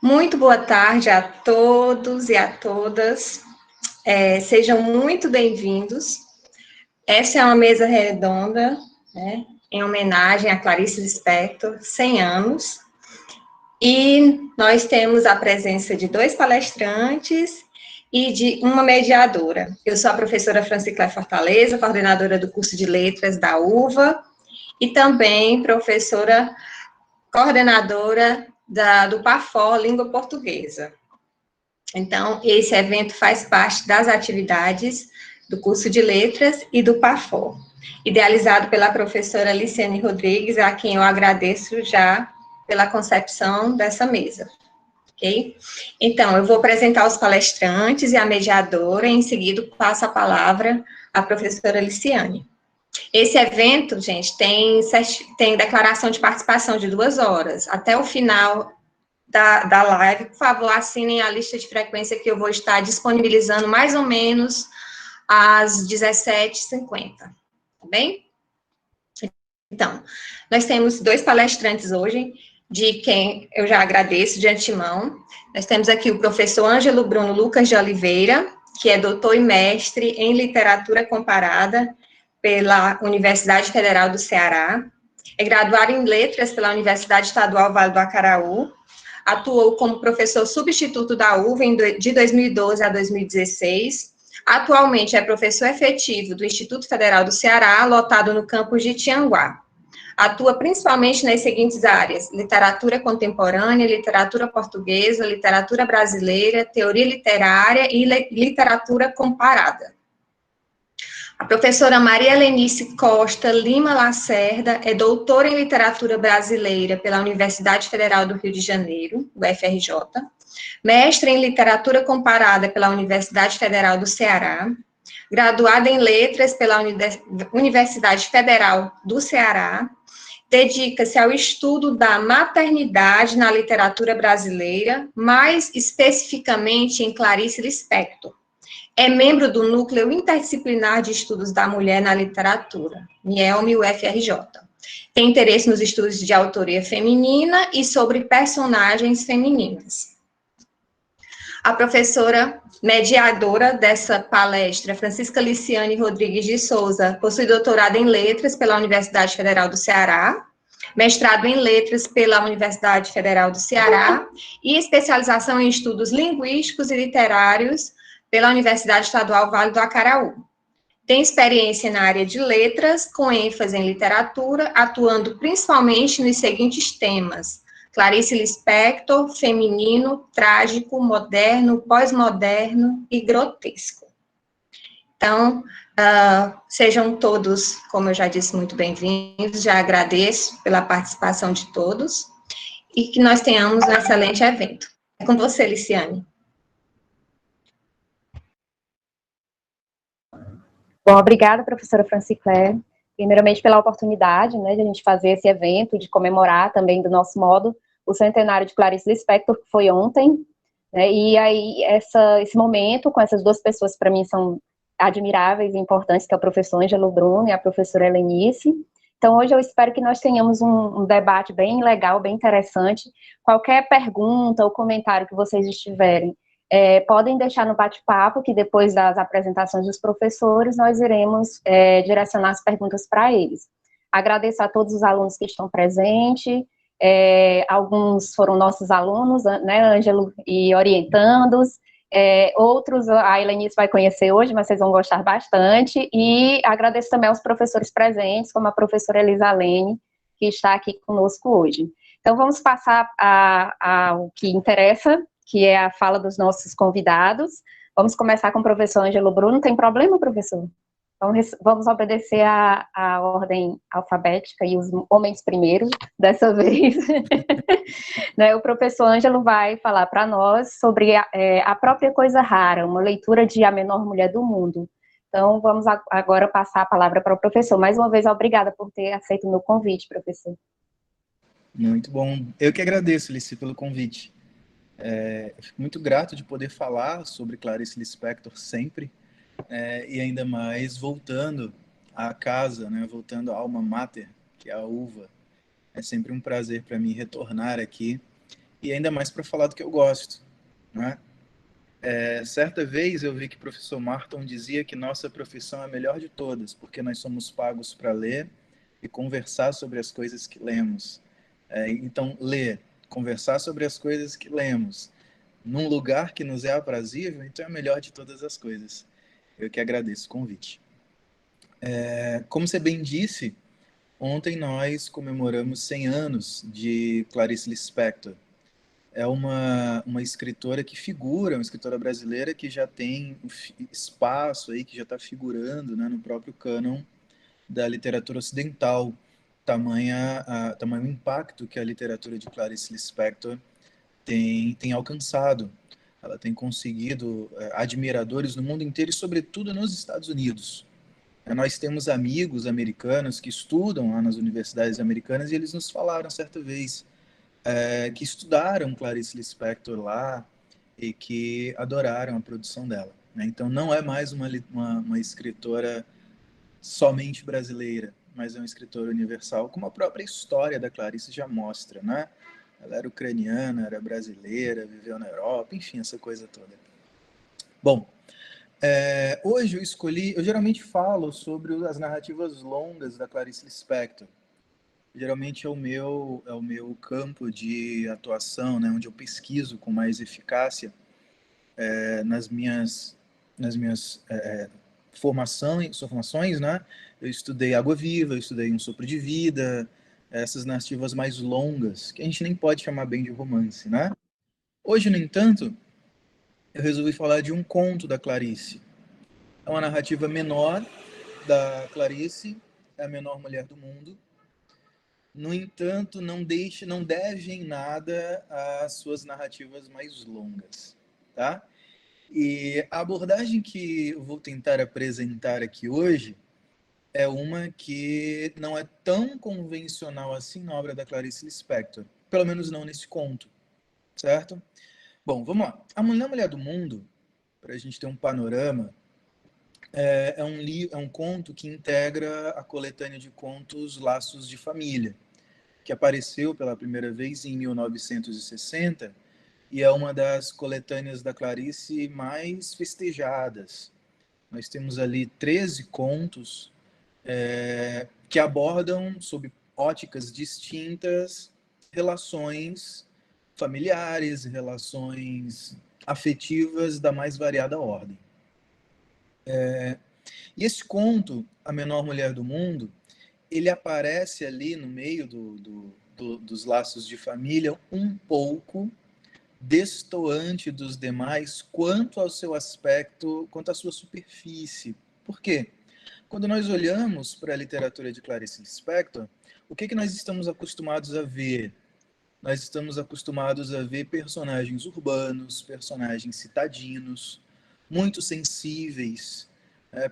Muito boa tarde a todos e a todas. Sejam muito bem-vindos. Essa é uma mesa redonda, né, em homenagem a Clarice Lispector, 100 anos. E nós temos a presença de 2 palestrantes e de uma mediadora. Eu sou a professora Francicla Fortaleza, coordenadora do curso de Letras da UVA, e também professora coordenadora do PAFO, Língua Portuguesa. Então, esse evento faz parte das atividades do curso de Letras e do PAFO, idealizado pela professora Liciane Rodrigues, a quem eu agradeço já pela concepção dessa mesa, ok? Então, eu vou apresentar os palestrantes e a mediadora, e em seguida passo a palavra à professora Liciane. Esse evento, gente, tem declaração de participação de 2 horas. Até o final da live, por favor, assinem a lista de frequência que eu vou estar disponibilizando mais ou menos às 17h50, tá bem? Então, nós temos 2 palestrantes hoje, de quem eu já agradeço de antemão. Nós temos aqui o professor Ângelo Bruno Lucas de Oliveira, que é doutor e mestre em literatura comparada pela Universidade Federal do Ceará, é graduado em letras pela Universidade Estadual Vale do Acaraú, atuou como professor substituto da UVA de 2012 a 2016, atualmente é professor efetivo do Instituto Federal do Ceará, lotado no campus de Tianguá. Atua principalmente nas seguintes áreas: literatura contemporânea, literatura portuguesa, literatura brasileira, teoria literária e literatura comparada. A professora Maria Lenice Costa Lima Lacerda é doutora em literatura brasileira pela Universidade Federal do Rio de Janeiro, UFRJ, mestre em literatura comparada pela Universidade Federal do Ceará, graduada em letras pela Universidade Federal do Ceará, dedica-se ao estudo da maternidade na literatura brasileira, mais especificamente em Clarice Lispector. É membro do Núcleo Interdisciplinar de Estudos da Mulher na Literatura, NIELM-UFRJ. Tem interesse nos estudos de autoria feminina e sobre personagens femininas. A professora mediadora dessa palestra, Francisca Liciane Rodrigues de Souza, possui doutorado em Letras pela Universidade Federal do Ceará, mestrado em Letras pela Universidade Federal do Ceará e especialização em Estudos Linguísticos e Literários pela Universidade Estadual Vale do Acaraú. Tem experiência na área de letras, com ênfase em literatura, atuando principalmente nos seguintes temas: Clarice Lispector, feminino, trágico, moderno, pós-moderno e grotesco. Então, sejam todos, como eu já disse, muito bem-vindos, já agradeço pela participação de todos, e que nós tenhamos um excelente evento. É com você, Liciane. Bom, obrigada, professora Francicla, primeiramente pela oportunidade, né, de a gente fazer esse evento, de comemorar também do nosso modo o centenário de Clarice Lispector, que foi ontem, né, e aí esse momento com essas 2 pessoas, para mim, são admiráveis e importantes, que é o professor Ângelo Bruno e a professora Helenice. Então, hoje eu espero que nós tenhamos um debate bem legal, bem interessante. Qualquer pergunta ou comentário que vocês estiverem, podem deixar no bate-papo, que depois das apresentações dos professores, nós iremos direcionar as perguntas para eles. Agradeço a todos os alunos que estão presentes, alguns foram nossos alunos, né, Ângelo e orientandos, outros a Helenice vai conhecer hoje, mas vocês vão gostar bastante, e agradeço também aos professores presentes, como a professora Elisa Lene, que está aqui conosco hoje. Então, vamos passar ao que interessa, que é a fala dos nossos convidados. Vamos começar com o professor Ângelo Bruno. Tem problema, professor? Vamos obedecer a ordem alfabética e os homens primeiro, dessa vez. Né, o professor Ângelo vai falar para nós sobre a própria coisa rara, uma leitura de A Menor Mulher do Mundo. Então, vamos agora passar a palavra para o professor. Mais uma vez, obrigada por ter aceito o meu convite, professor. Muito bom. Eu que agradeço, Lici, pelo convite. Eu fico muito grato de poder falar sobre Clarice Lispector sempre, e ainda mais voltando à casa, né, voltando à alma mater, que é a UVA. É sempre um prazer para mim retornar aqui e ainda mais para falar do que eu gosto, né? Certa vez eu vi que o professor Marton dizia que nossa profissão é a melhor de todas, porque nós somos pagos para ler e conversar sobre as coisas que lemos. Então, ler, conversar sobre as coisas que lemos, num lugar que nos é aprazível, então é a melhor de todas as coisas. Eu que agradeço o convite. Como você bem disse, ontem nós comemoramos 100 anos de Clarice Lispector. É uma escritora que figura, uma escritora brasileira que já tem espaço aí, que já está figurando, né, no próprio cânon da literatura ocidental, tamanho impacto que a literatura de Clarice Lispector tem alcançado. Ela tem conseguido admiradores no mundo inteiro e, sobretudo, nos Estados Unidos. Nós temos amigos americanos que estudam lá nas universidades americanas e eles nos falaram certa vez que estudaram Clarice Lispector lá e que adoraram a produção dela, né? Então não é mais uma escritora somente brasileira, mas é uma escritora universal, como a própria história da Clarice já mostra, né? Ela era ucraniana, era brasileira, viveu na Europa, enfim, essa coisa toda. Bom, hoje eu geralmente falo sobre as narrativas longas da Clarice Lispector. Geralmente é o meu campo de atuação, né, onde eu pesquiso com mais eficácia nas minhas formações, né? Eu estudei Água Viva, eu estudei Um Sopro de Vida, essas narrativas mais longas, que a gente nem pode chamar bem de romance, né? Hoje, no entanto, eu resolvi falar de um conto da Clarice. É uma narrativa menor da Clarice, é a menor mulher do mundo. No entanto, não deve em nada às suas narrativas mais longas, tá? E a abordagem que eu vou tentar apresentar aqui hoje é uma que não é tão convencional assim na obra da Clarice Lispector, pelo menos não nesse conto, certo? Bom, vamos lá. A Mulher do Mundo, para a gente ter um panorama, é um conto que integra a coletânea de contos Laços de Família, que apareceu pela primeira vez em 1960 e é uma das coletâneas da Clarice mais festejadas. Nós temos ali 13 contos que abordam, sob óticas distintas, relações familiares, relações afetivas da mais variada ordem. E esse conto, A Menor Mulher do Mundo, ele aparece ali no meio dos laços de família um pouco destoante dos demais quanto ao seu aspecto, quanto à sua superfície. Por quê? Quando nós olhamos para a literatura de Clarice Lispector, o que nós estamos acostumados a ver? Nós estamos acostumados a ver personagens urbanos, personagens citadinos, muito sensíveis,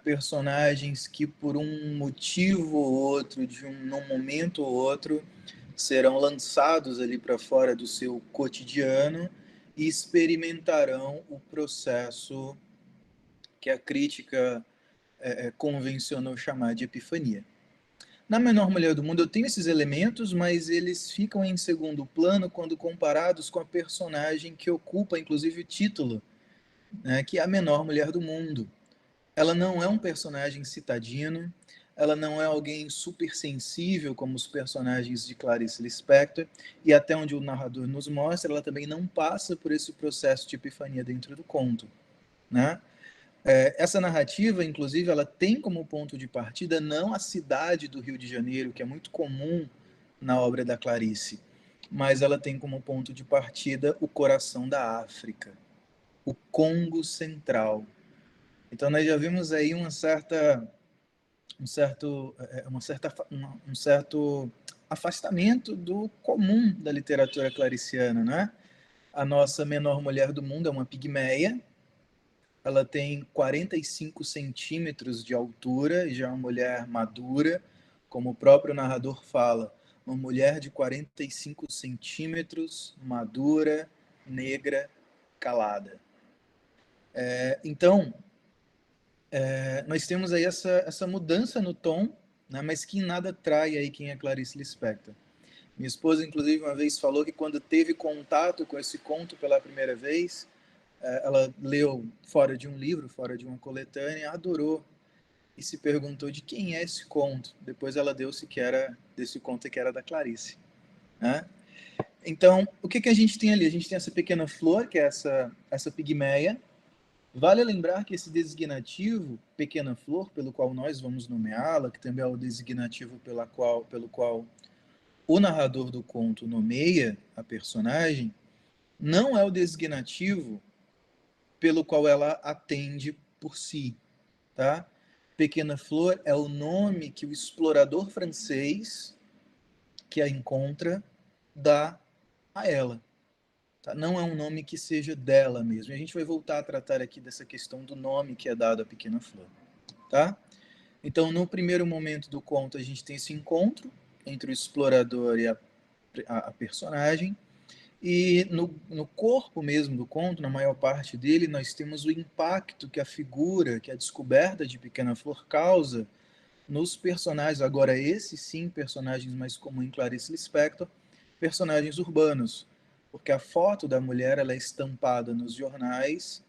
personagens que por um motivo ou outro, num momento ou outro, serão lançados ali para fora do seu cotidiano e experimentarão o processo que a crítica convencionou chamar de epifania. Na Menor Mulher do Mundo eu tenho esses elementos, mas eles ficam em segundo plano quando comparados com a personagem que ocupa, inclusive, o título, né, que é a Menor Mulher do Mundo. Ela não é um personagem citadino, ela não é alguém super sensível como os personagens de Clarice Lispector, e até onde o narrador nos mostra, ela também não passa por esse processo de epifania dentro do conto, né? Essa narrativa, inclusive, ela tem como ponto de partida não a cidade do Rio de Janeiro, que é muito comum na obra da Clarice, mas ela tem como ponto de partida o coração da África, o Congo Central. Então nós já vimos aí um certo afastamento do comum da literatura clariciana, né? A nossa menor mulher do mundo é uma pigmeia, ela tem 45 centímetros de altura, e já é uma mulher madura, como o próprio narrador fala, uma mulher de 45 centímetros, madura, negra, calada. Então, nós temos aí essa mudança no tom, né, mas que em nada trai aí quem é Clarice Lispector. Minha esposa, inclusive, uma vez falou que quando teve contato com esse conto pela primeira vez, ela leu fora de um livro, fora de uma coletânea, adorou e se perguntou de quem é esse conto. Depois ela deu-se que era desse conto que era da Clarice, né? Então, o que a gente tem ali? A gente tem essa pequena flor, que é essa pigmeia. Vale lembrar que esse designativo, pequena flor, pelo qual nós vamos nomeá-la, que também é o designativo pelo qual o narrador do conto nomeia a personagem, não é o designativo pelo qual ela atende por si, tá? Pequena Flor é o nome que o explorador francês que a encontra dá a ela. Tá? Não é um nome que seja dela mesmo. E a gente vai voltar a tratar aqui dessa questão do nome que é dado à Pequena Flor. Tá? Então, no primeiro momento do conto, a gente tem esse encontro entre o explorador e a personagem. E no corpo mesmo do conto, na maior parte dele, nós temos o impacto que a figura, que a descoberta de Pequena Flor causa nos personagens, agora esses sim, personagens mais comuns em Clarice Lispector, personagens urbanos, porque a foto da mulher ela é estampada nos jornais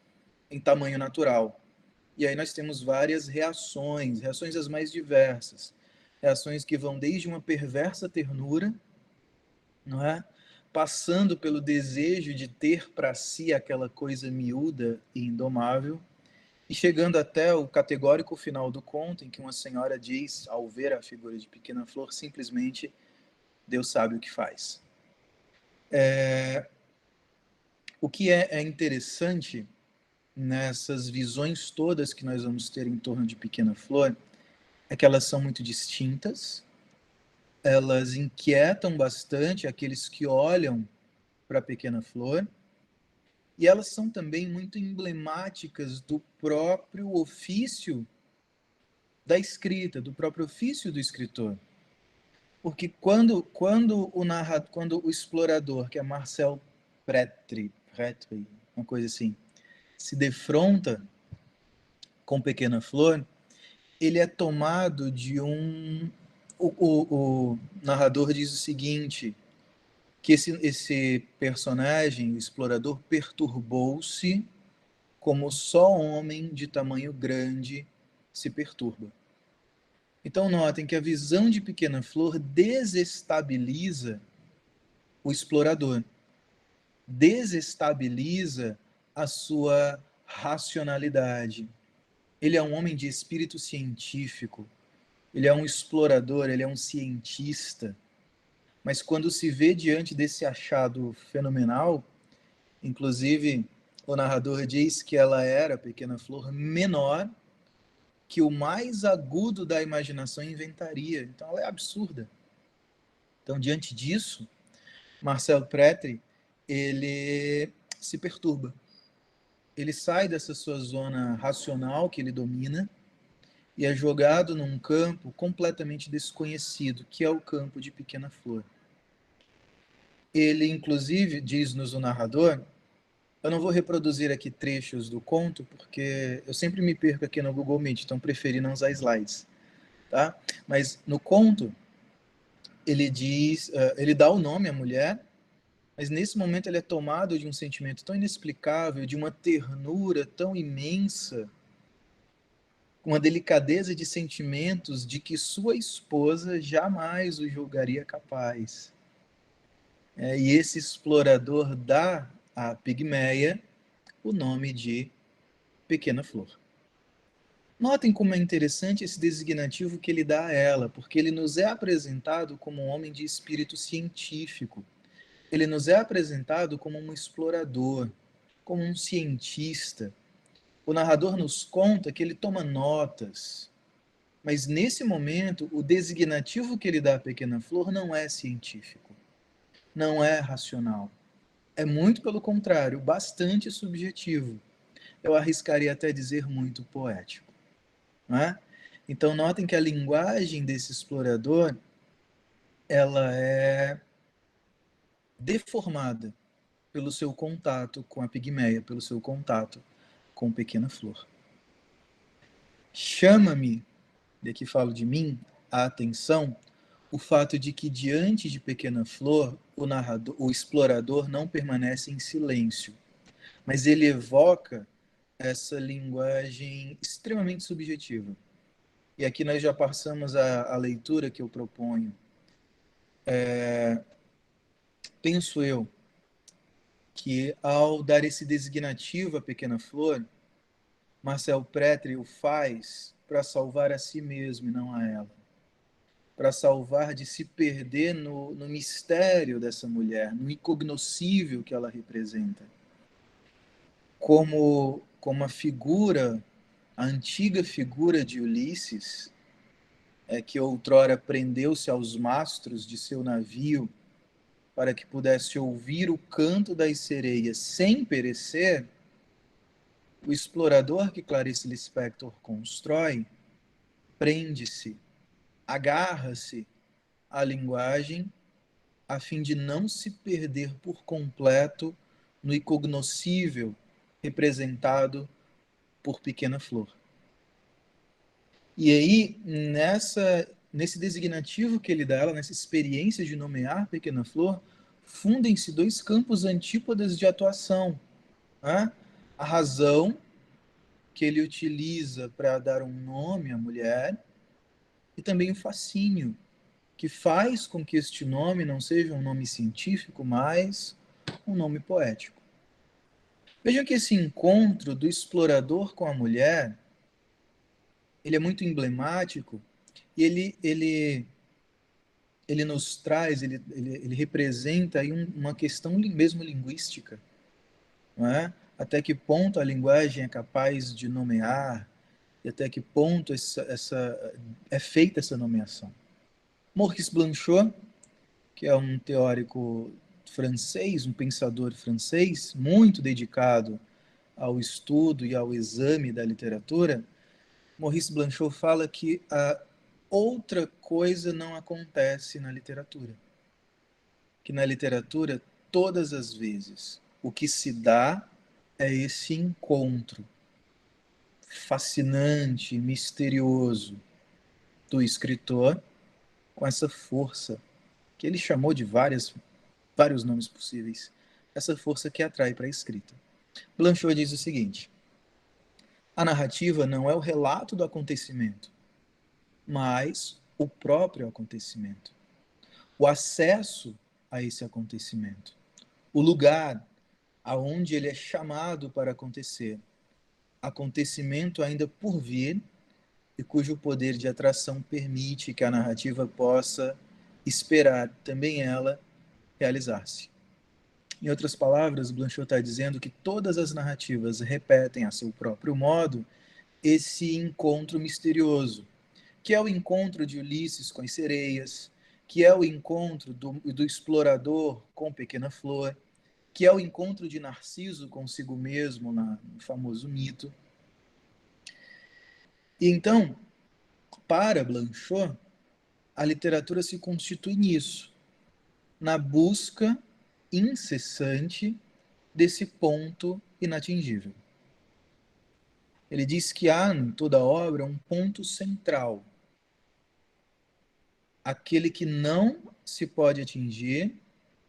em tamanho natural. E aí nós temos várias reações as mais diversas. Reações que vão desde uma perversa ternura, não é? Passando pelo desejo de ter para si aquela coisa miúda e indomável, e chegando até o categórico final do conto, em que uma senhora diz, ao ver a figura de Pequena Flor, simplesmente, Deus sabe o que faz. O que é interessante nessas visões todas que nós vamos ter em torno de Pequena Flor é que elas são muito distintas, elas inquietam bastante aqueles que olham para a Pequena Flor, e elas são também muito emblemáticas do próprio ofício da escrita, do próprio ofício do escritor. Porque quando o explorador, que é Marcel Prétry, uma coisa assim, se defronta com Pequena Flor, ele é tomado de um... O narrador diz o seguinte, que esse personagem, o explorador, perturbou-se como só homem de tamanho grande se perturba. Então notem que a visão de Pequena Flor desestabiliza o explorador, desestabiliza a sua racionalidade. Ele é um homem de espírito científico, ele é um explorador, ele é um cientista, mas quando se vê diante desse achado fenomenal, inclusive o narrador diz que ela era, a Pequena Flor, menor que o mais agudo da imaginação inventaria. Então ela é absurda. Então, diante disso, Marcel Prétry, ele se perturba. Ele sai dessa sua zona racional que ele domina e é jogado num campo completamente desconhecido, que é o campo de Pequena Flor. Ele, inclusive, diz-nos o narrador, eu não vou reproduzir aqui trechos do conto, porque eu sempre me perco aqui no Google Meet, então preferi não usar slides. Tá? Mas no conto, ele diz, ele dá o nome à mulher, mas nesse momento ele é tomado de um sentimento tão inexplicável, de uma ternura tão imensa, uma delicadeza de sentimentos de que sua esposa jamais o julgaria capaz. E esse explorador dá à pigmeia o nome de Pequena Flor. Notem como é interessante esse designativo que ele dá a ela, porque ele nos é apresentado como um homem de espírito científico. Ele nos é apresentado como um explorador, como um cientista. O narrador nos conta que ele toma notas, mas nesse momento o designativo que ele dá à Pequena Flor não é científico, não é racional. É muito pelo contrário, bastante subjetivo. Eu arriscaria até dizer muito poético. Não é? Então notem que a linguagem desse explorador ela é deformada pelo seu contato com a pigmeia, pelo seu contato com Pequena Flor. Chama-me, e aqui falo de mim, a atenção, o fato de que, diante de Pequena Flor, o explorador não permanece em silêncio, mas ele evoca essa linguagem extremamente subjetiva. E aqui nós já passamos a leitura que eu proponho. Penso eu que, ao dar esse designativo à Pequena Flor, Marcel Prétre o faz para salvar a si mesmo e não a ela. Para salvar de se perder no mistério dessa mulher, no incognoscível que ela representa. Como a figura, a antiga figura de Ulisses, que outrora prendeu-se aos mastros de seu navio para que pudesse ouvir o canto das sereias sem perecer, o explorador que Clarice Lispector constrói prende-se, agarra-se à linguagem a fim de não se perder por completo no incognoscível representado por Pequena Flor. E aí, nesse designativo que ele dá ela, nessa experiência de nomear Pequena Flor, fundem-se dois campos antípodas de atuação. Né? A razão, que ele utiliza para dar um nome à mulher, e também o fascínio, que faz com que este nome não seja um nome científico, mas um nome poético. Vejam que esse encontro do explorador com a mulher, ele é muito emblemático, e ele nos traz, ele representa aí uma questão mesmo linguística. Não é? Até que ponto a linguagem é capaz de nomear, e até que ponto é feita essa nomeação. Maurice Blanchot, que é um teórico francês, um pensador francês, muito dedicado ao estudo e ao exame da literatura, Maurice Blanchot fala que a outra coisa não acontece na literatura. Que na literatura, todas as vezes, o que se dá é esse encontro fascinante, misterioso do escritor com essa força, que ele chamou de vários nomes possíveis, essa força que atrai para a escrita. Blanchot diz o seguinte: a narrativa não é o relato do acontecimento, mas o próprio acontecimento. O acesso a esse acontecimento. O lugar aonde ele é chamado para acontecer. Acontecimento ainda por vir e cujo poder de atração permite que a narrativa possa esperar também ela realizar-se. Em outras palavras, Blanchot está dizendo que todas as narrativas repetem a seu próprio modo esse encontro misterioso, que é o encontro de Ulisses com as sereias, que é o encontro do explorador com Pequena Flor, que é o encontro de Narciso consigo mesmo no famoso mito. E então, para Blanchot, a literatura se constitui nisso, na busca incessante desse ponto inatingível. Ele diz que há em toda a obra um ponto central, aquele que não se pode atingir,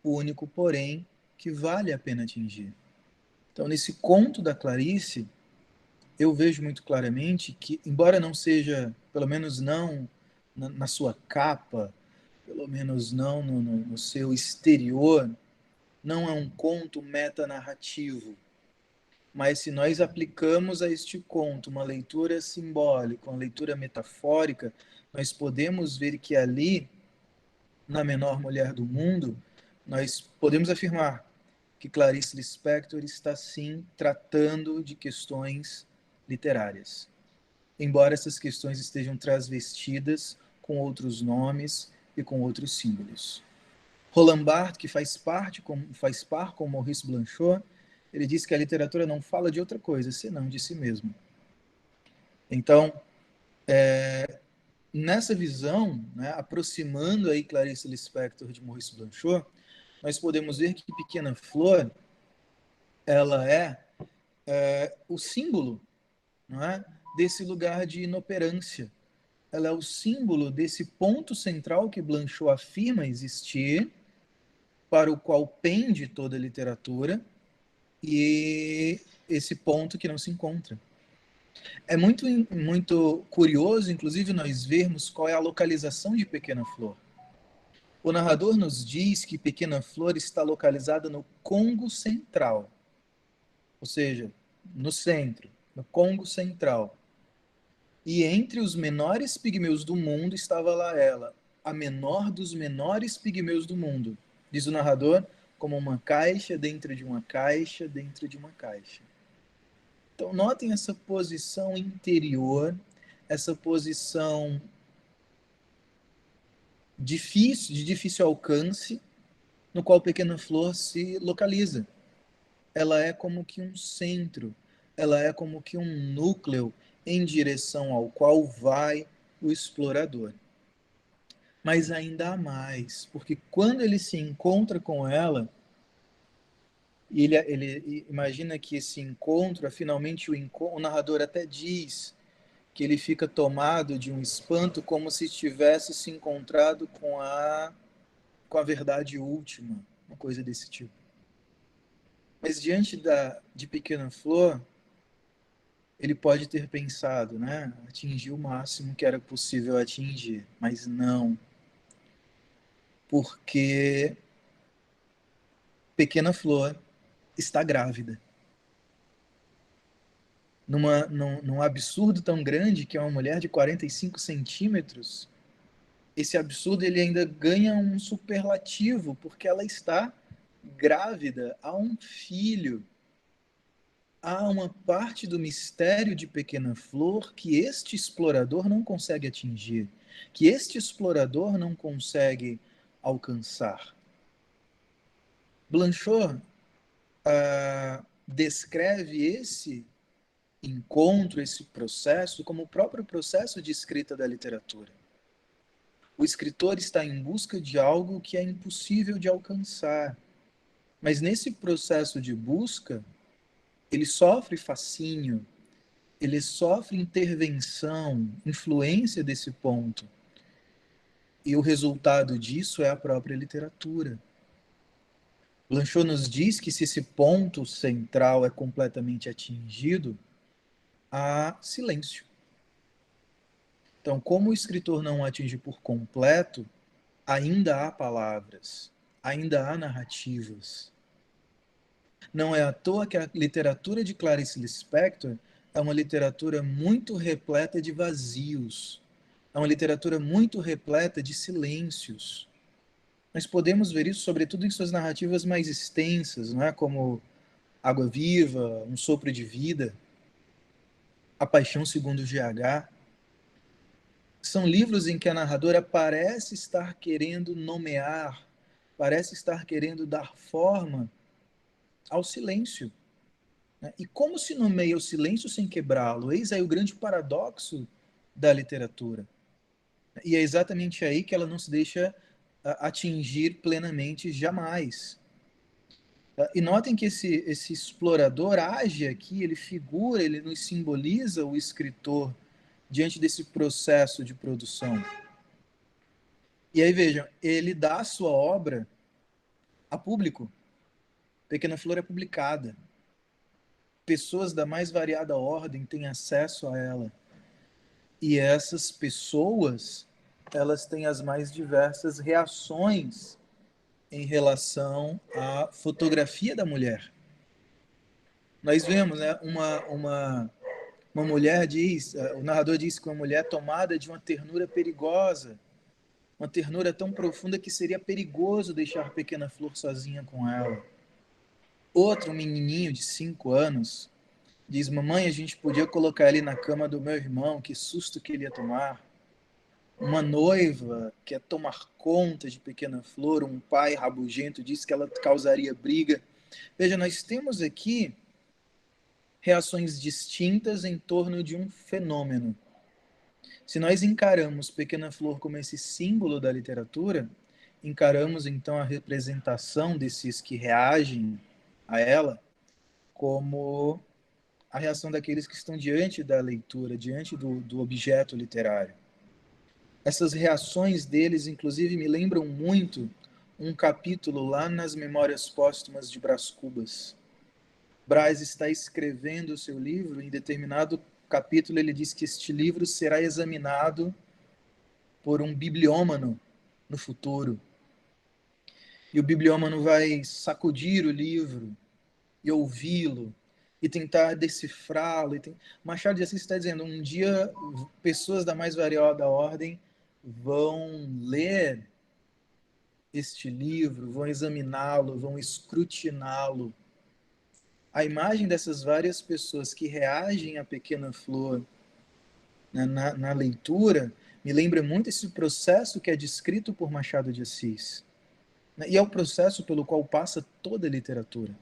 o único, porém, que vale a pena atingir. Então, nesse conto da Clarice, eu vejo muito claramente que, embora não seja, pelo menos não na sua capa, pelo menos não no seu exterior, não é um conto metanarrativo. Mas se nós aplicamos a este conto uma leitura simbólica, uma leitura metafórica, nós podemos ver que ali, na menor mulher do mundo, nós podemos afirmar que Clarice Lispector está sim tratando de questões literárias, embora essas questões estejam transvestidas com outros nomes e com outros símbolos. Roland Barthes, que faz par com Maurice Blanchot, ele diz que a literatura não fala de outra coisa, senão de si mesmo. Então, nessa visão, né, aproximando aí Clarice Lispector de Maurice Blanchot, nós podemos ver que Pequena Flor, ela é o símbolo, não é, desse lugar de inoperância, ela é o símbolo desse ponto central que Blanchot afirma existir, para o qual pende toda a literatura, e esse ponto que não se encontra. É muito curioso, inclusive, nós vermos qual é a localização de Pequena Flor. O narrador nos diz que Pequena Flor está localizada no Congo Central, ou seja, no centro, no Congo Central. E entre os menores pigmeus do mundo estava lá ela, a menor dos menores pigmeus do mundo, diz o narrador, como uma caixa dentro de uma caixa dentro de uma caixa. Então, notem essa posição interior, essa posição difícil, de difícil alcance, no qual Pequena Flor se localiza. Ela é como que um centro, ela é como que um núcleo em direção ao qual vai o explorador. Mas ainda há mais, porque quando ele se encontra com ela, ele imagina que esse encontro, finalmente o narrador até diz que ele fica tomado de um espanto como se tivesse se encontrado com a verdade última, uma coisa desse tipo. Mas diante de Pequena Flor, ele pode ter pensado, né? Atingir o máximo que era possível atingir, mas não. Porque Pequena Flor está grávida. Num absurdo tão grande que é uma mulher de 45 centímetros, esse absurdo ele ainda ganha um superlativo, porque ela está grávida, há um filho. Há uma parte do mistério de Pequena Flor que este explorador não consegue atingir, que este explorador não consegue alcançar. Blanchot descreve esse encontro, esse processo, como o próprio processo de escrita da literatura. O escritor está em busca de algo que é impossível de alcançar, mas nesse processo de busca, ele sofre fascínio, ele sofre intervenção, influência desse ponto. E o resultado disso é a própria literatura. Blanchot nos diz que se esse ponto central é completamente atingido, há silêncio. Então, como o escritor não o atinge por completo, ainda há palavras, ainda há narrativas. Não é à toa que a literatura de Clarice Lispector é uma literatura muito repleta de vazios, é uma literatura muito repleta de silêncios. Nós podemos ver isso, sobretudo, em suas narrativas mais extensas, não é? Como Água Viva, Um Sopro de Vida, A Paixão segundo GH. São livros em que a narradora parece estar querendo nomear, parece estar querendo dar forma ao silêncio. Né? E como se nomeia o silêncio sem quebrá-lo? Eis aí o grande paradoxo da literatura. E é exatamente aí que ela não se deixa atingir plenamente jamais. E notem que esse explorador age aqui, ele figura, ele nos simboliza o escritor diante desse processo de produção. E aí vejam, ele dá a sua obra a público. Pequena Flor é publicada. Pessoas da mais variada ordem têm acesso a ela. E essas pessoas, elas têm as mais diversas reações em relação à fotografia da mulher. Nós vemos, né, uma mulher diz, o narrador diz que uma mulher tomada de uma ternura perigosa, uma ternura tão profunda que seria perigoso deixar Pequena Flor sozinha com ela. Outro, um menininho de 5 anos, diz: mamãe, a gente podia colocar ele na cama do meu irmão, que susto que ele ia tomar. Uma noiva quer tomar conta de Pequena Flor, um pai rabugento diz que ela causaria briga. Veja, nós temos aqui reações distintas em torno de um fenômeno. Se nós encaramos Pequena Flor como esse símbolo da literatura, encaramos então a representação desses que reagem a ela como a reação daqueles que estão diante da leitura, diante do objeto literário. Essas reações deles, inclusive, me lembram muito um capítulo lá nas Memórias Póstumas de Brás Cubas. Brás está escrevendo o seu livro, em determinado capítulo ele diz que este livro será examinado por um bibliômano no futuro. E o bibliômano vai sacudir o livro e ouvi-lo e tentar decifrá-lo. Machado de Assis está dizendo, um dia pessoas da mais variada ordem vão ler este livro, vão examiná-lo, vão escrutiná-lo. A imagem dessas várias pessoas que reagem à Pequena Flor na leitura me lembra muito esse processo que é descrito por Machado de Assis. E é o processo pelo qual passa toda a literatura.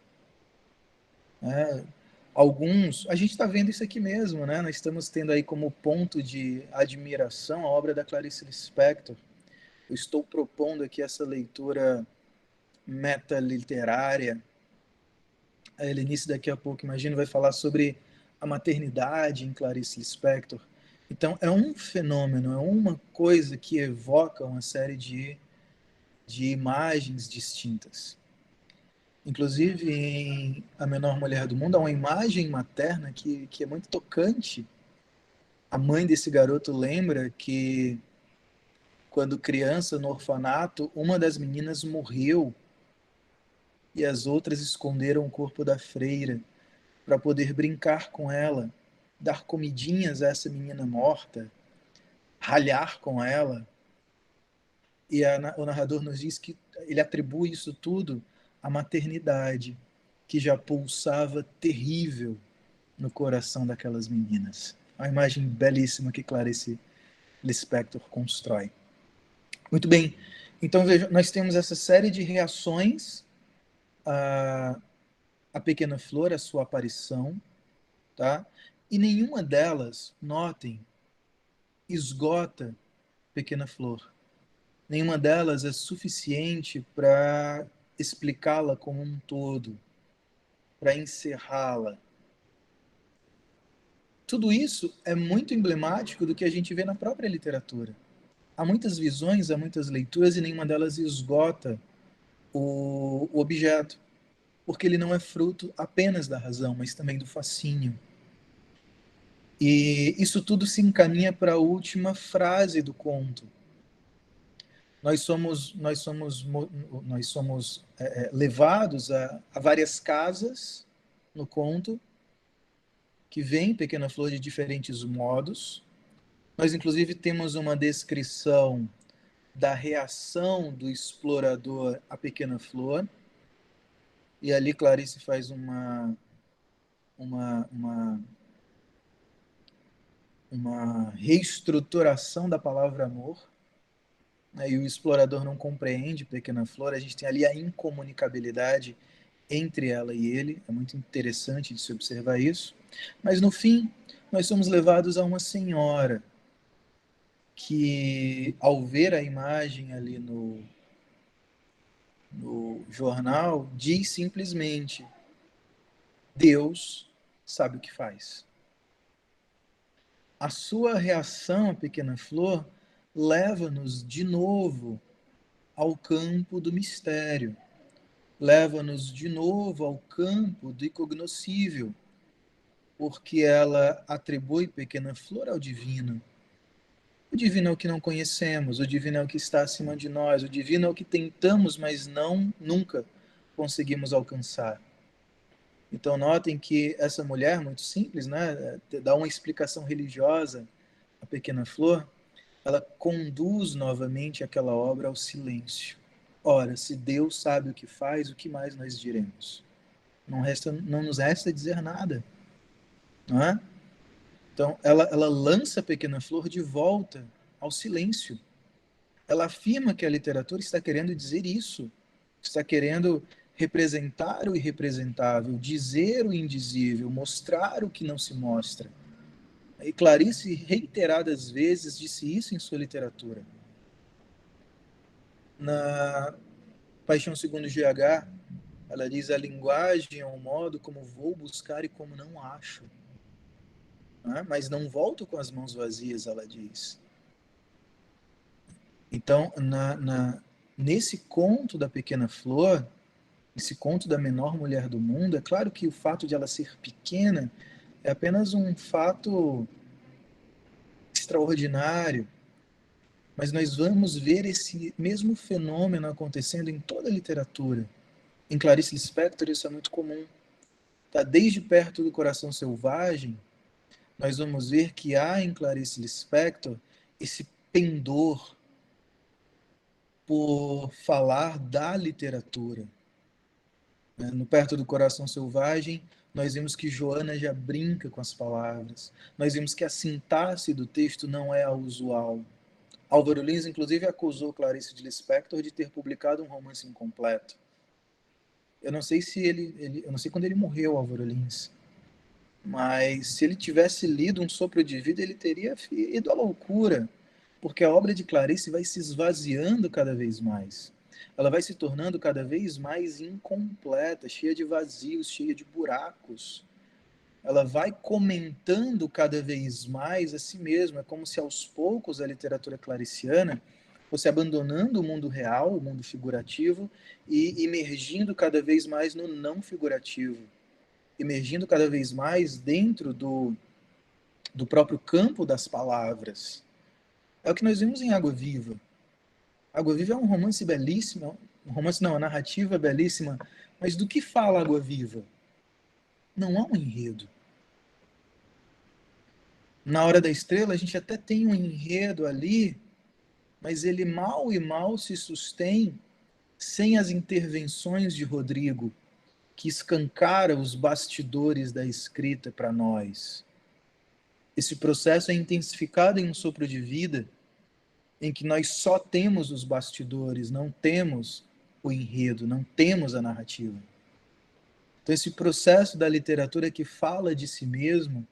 A gente está vendo isso aqui mesmo, né? Nós estamos tendo aí como ponto de admiração a obra da Clarice Lispector. Eu estou propondo aqui essa leitura metaliterária. A Helenice daqui a pouco, imagino, vai falar sobre a maternidade em Clarice Lispector. Então, é um fenômeno, é uma coisa que evoca uma série de imagens distintas. Inclusive, em A Menor Mulher do Mundo, há uma imagem materna que é muito tocante. A mãe desse garoto lembra que, quando criança, no orfanato, uma das meninas morreu e as outras esconderam o corpo da freira para poder brincar com ela, dar comidinhas a essa menina morta, ralhar com ela. E o narrador nos diz que ele atribui isso tudo à maternidade, que já pulsava terrível no coração daquelas meninas. A imagem belíssima que Clarice Lispector constrói. Muito bem, então veja, nós temos essa série de reações à Pequena Flor, à sua aparição, tá? E nenhuma delas, notem, esgota Pequena Flor. Nenhuma delas é suficiente para explicá-la como um todo, para encerrá-la. Tudo isso é muito emblemático do que a gente vê na própria literatura. Há muitas visões, há muitas leituras e nenhuma delas esgota o objeto, porque ele não é fruto apenas da razão, mas também do fascínio. E isso tudo se encaminha para a última frase do conto. Nós somos levados a várias casas no conto, que vem Pequena Flor de diferentes modos. Nós, inclusive, temos uma descrição da reação do explorador à Pequena Flor, e ali Clarice faz uma reestruturação da palavra amor, e o explorador não compreende Pequena Flor. A gente tem ali a incomunicabilidade entre ela e ele, é muito interessante de se observar isso. Mas no fim, nós somos levados a uma senhora que, ao ver a imagem ali no jornal, diz simplesmente: Deus sabe o que faz. A sua reação à Pequena Flor leva-nos de novo ao campo do mistério, leva-nos de novo ao campo do incognoscível, porque ela atribui Pequena Flor ao divino. O divino é o que não conhecemos, o divino é o que está acima de nós, o divino é o que tentamos, mas nunca conseguimos alcançar. Então notem que essa mulher, muito simples, né, dá uma explicação religiosa à Pequena Flor, ela conduz novamente aquela obra ao silêncio. Ora, se Deus sabe o que faz, o que mais nós diremos? Não nos resta dizer nada. Não é? Então, ela lança a Pequena Flor de volta ao silêncio. Ela afirma que a literatura está querendo dizer isso, está querendo representar o irrepresentável, dizer o indizível, mostrar o que não se mostra. E Clarice, reiteradas vezes, disse isso em sua literatura. Na Paixão segundo GH, ela diz: a linguagem é um modo como vou buscar e como não acho. Mas não volto com as mãos vazias, ela diz. Então, nesse conto da Pequena Flor, esse conto da menor mulher do mundo, é claro que o fato de ela ser pequena é apenas um fato extraordinário, mas nós vamos ver esse mesmo fenômeno acontecendo em toda a literatura. Em Clarice Lispector isso é muito comum. Tá? Desde Perto do Coração Selvagem, nós vamos ver que há em Clarice Lispector esse pendor por falar da literatura. No Perto do Coração Selvagem, nós vemos que Joana já brinca com as palavras. Nós vemos que a sintaxe do texto não é a usual. Álvaro Lins, inclusive, acusou Clarice Lispector de ter publicado um romance incompleto. Eu não sei se eu não sei quando ele morreu, Álvaro Lins, mas se ele tivesse lido Um Sopro de Vida, ele teria ido à loucura, porque a obra de Clarice vai se esvaziando cada vez mais. Ela vai se tornando cada vez mais incompleta, cheia de vazios, cheia de buracos. Ela vai comentando cada vez mais a si mesma. É como se aos poucos a literatura clariciana fosse abandonando o mundo real, o mundo figurativo, e emergindo cada vez mais no não figurativo, emergindo cada vez mais dentro do próprio campo das palavras. É o que nós vimos em Água Viva. Água Viva é um romance belíssimo, um romance não, uma narrativa belíssima, mas do que fala Água Viva? Não há um enredo. Na Hora da Estrela, a gente até tem um enredo ali, mas ele mal e mal se sustém sem as intervenções de Rodrigo, que escancara os bastidores da escrita para nós. Esse processo é intensificado em Um Sopro de Vida, em que nós só temos os bastidores, não temos o enredo, não temos a narrativa. Então, esse processo da literatura que fala de si mesmo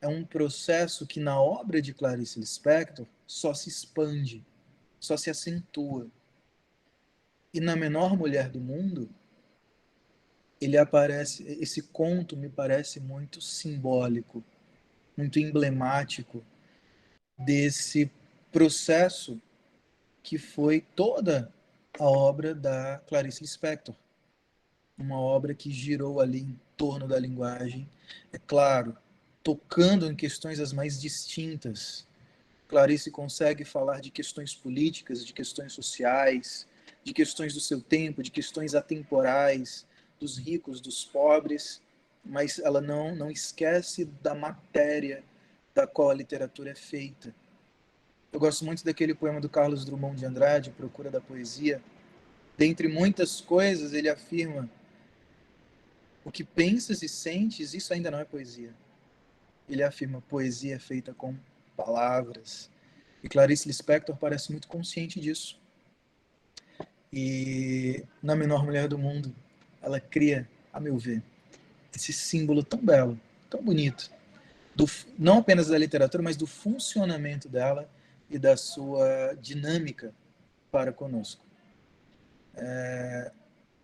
é um processo que, na obra de Clarice Lispector, só se expande, só se acentua. E na Menor Mulher do Mundo, ele aparece, esse conto me parece muito simbólico, muito emblemático desse processo que foi toda a obra da Clarice Lispector. Uma obra que girou ali em torno da linguagem, é claro, tocando em questões as mais distintas. Clarice consegue falar de questões políticas, de questões sociais, de questões do seu tempo, de questões atemporais, dos ricos, dos pobres, mas ela não esquece da matéria da qual a literatura é feita. Eu gosto muito daquele poema do Carlos Drummond de Andrade, Procura da Poesia. Dentre muitas coisas, ele afirma: o que pensas e sentes, isso ainda não é poesia. Ele afirma: poesia é feita com palavras. E Clarice Lispector parece muito consciente disso. E na Menor Mulher do Mundo, ela cria, a meu ver, esse símbolo tão belo, tão bonito, não apenas da literatura, mas do funcionamento dela e da sua dinâmica para conosco.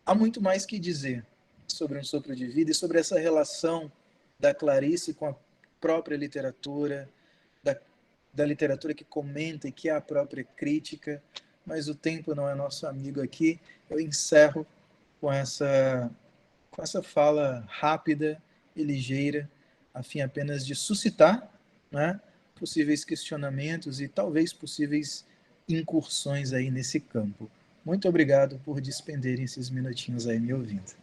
Há muito mais que dizer sobre Um Sopro de Vida e sobre essa relação da Clarice com a própria literatura, da literatura que comenta e que é a própria crítica, mas o tempo não é nosso amigo aqui. Eu encerro com essa fala rápida e ligeira, a fim apenas de suscitar, né, possíveis questionamentos e talvez possíveis incursões aí nesse campo. Muito obrigado por despenderem esses minutinhos aí me ouvindo.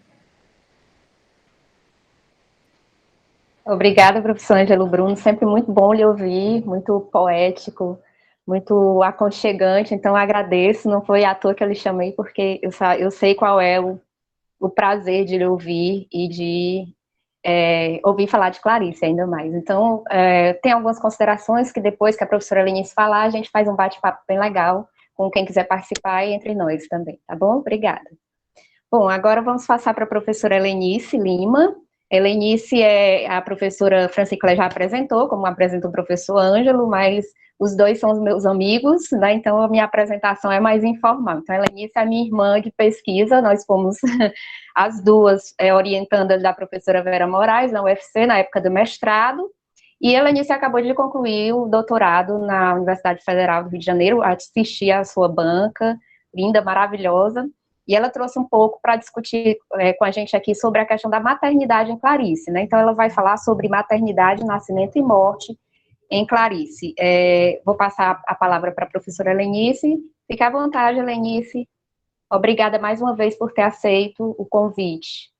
Obrigada, professor Ângelo Bruno, sempre muito bom lhe ouvir, muito poético, muito aconchegante, então agradeço, não foi à toa que eu lhe chamei, porque eu sei qual é o prazer de lhe ouvir e de ouvir falar de Clarice ainda mais. Então, tem algumas considerações que depois que a professora Lenice falar, a gente faz um bate-papo bem legal com quem quiser participar e entre nós também, tá bom? Obrigada. Bom, agora vamos passar para a professora Lenice Lima. Lenice a professora Franciclé já apresentou, como apresentou o professor Ângelo, mas os dois são os meus amigos, né? Então a minha apresentação é mais informal. Então, a Lenice é a minha irmã de pesquisa, nós fomos as duas orientandas da professora Vera Moraes, na UFC, na época do mestrado, E a Lenice acabou de concluir o doutorado na Universidade Federal do Rio de Janeiro, assisti à sua banca, linda, maravilhosa, e ela trouxe um pouco para discutir com a gente aqui sobre a questão da maternidade em Clarice, né? Então, ela vai falar sobre maternidade, nascimento e morte em Clarice. Vou passar a palavra para a professora Lenice. Fique à vontade, Lenice. Obrigada mais uma vez por ter aceito o convite.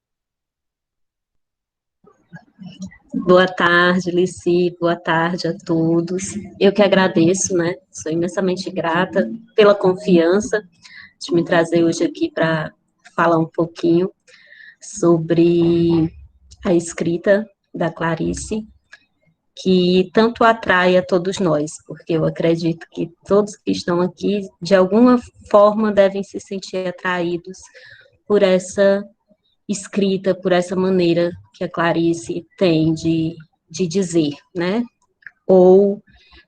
Boa tarde, Lici, boa tarde a todos. Eu que agradeço, né? Sou imensamente grata pela confiança de me trazer hoje aqui para falar um pouquinho sobre a escrita da Clarice, que tanto atrai a todos nós, porque eu acredito que todos que estão aqui, de alguma forma, devem se sentir atraídos por essa escrita, por essa maneira que a Clarice tem de dizer, né? Ou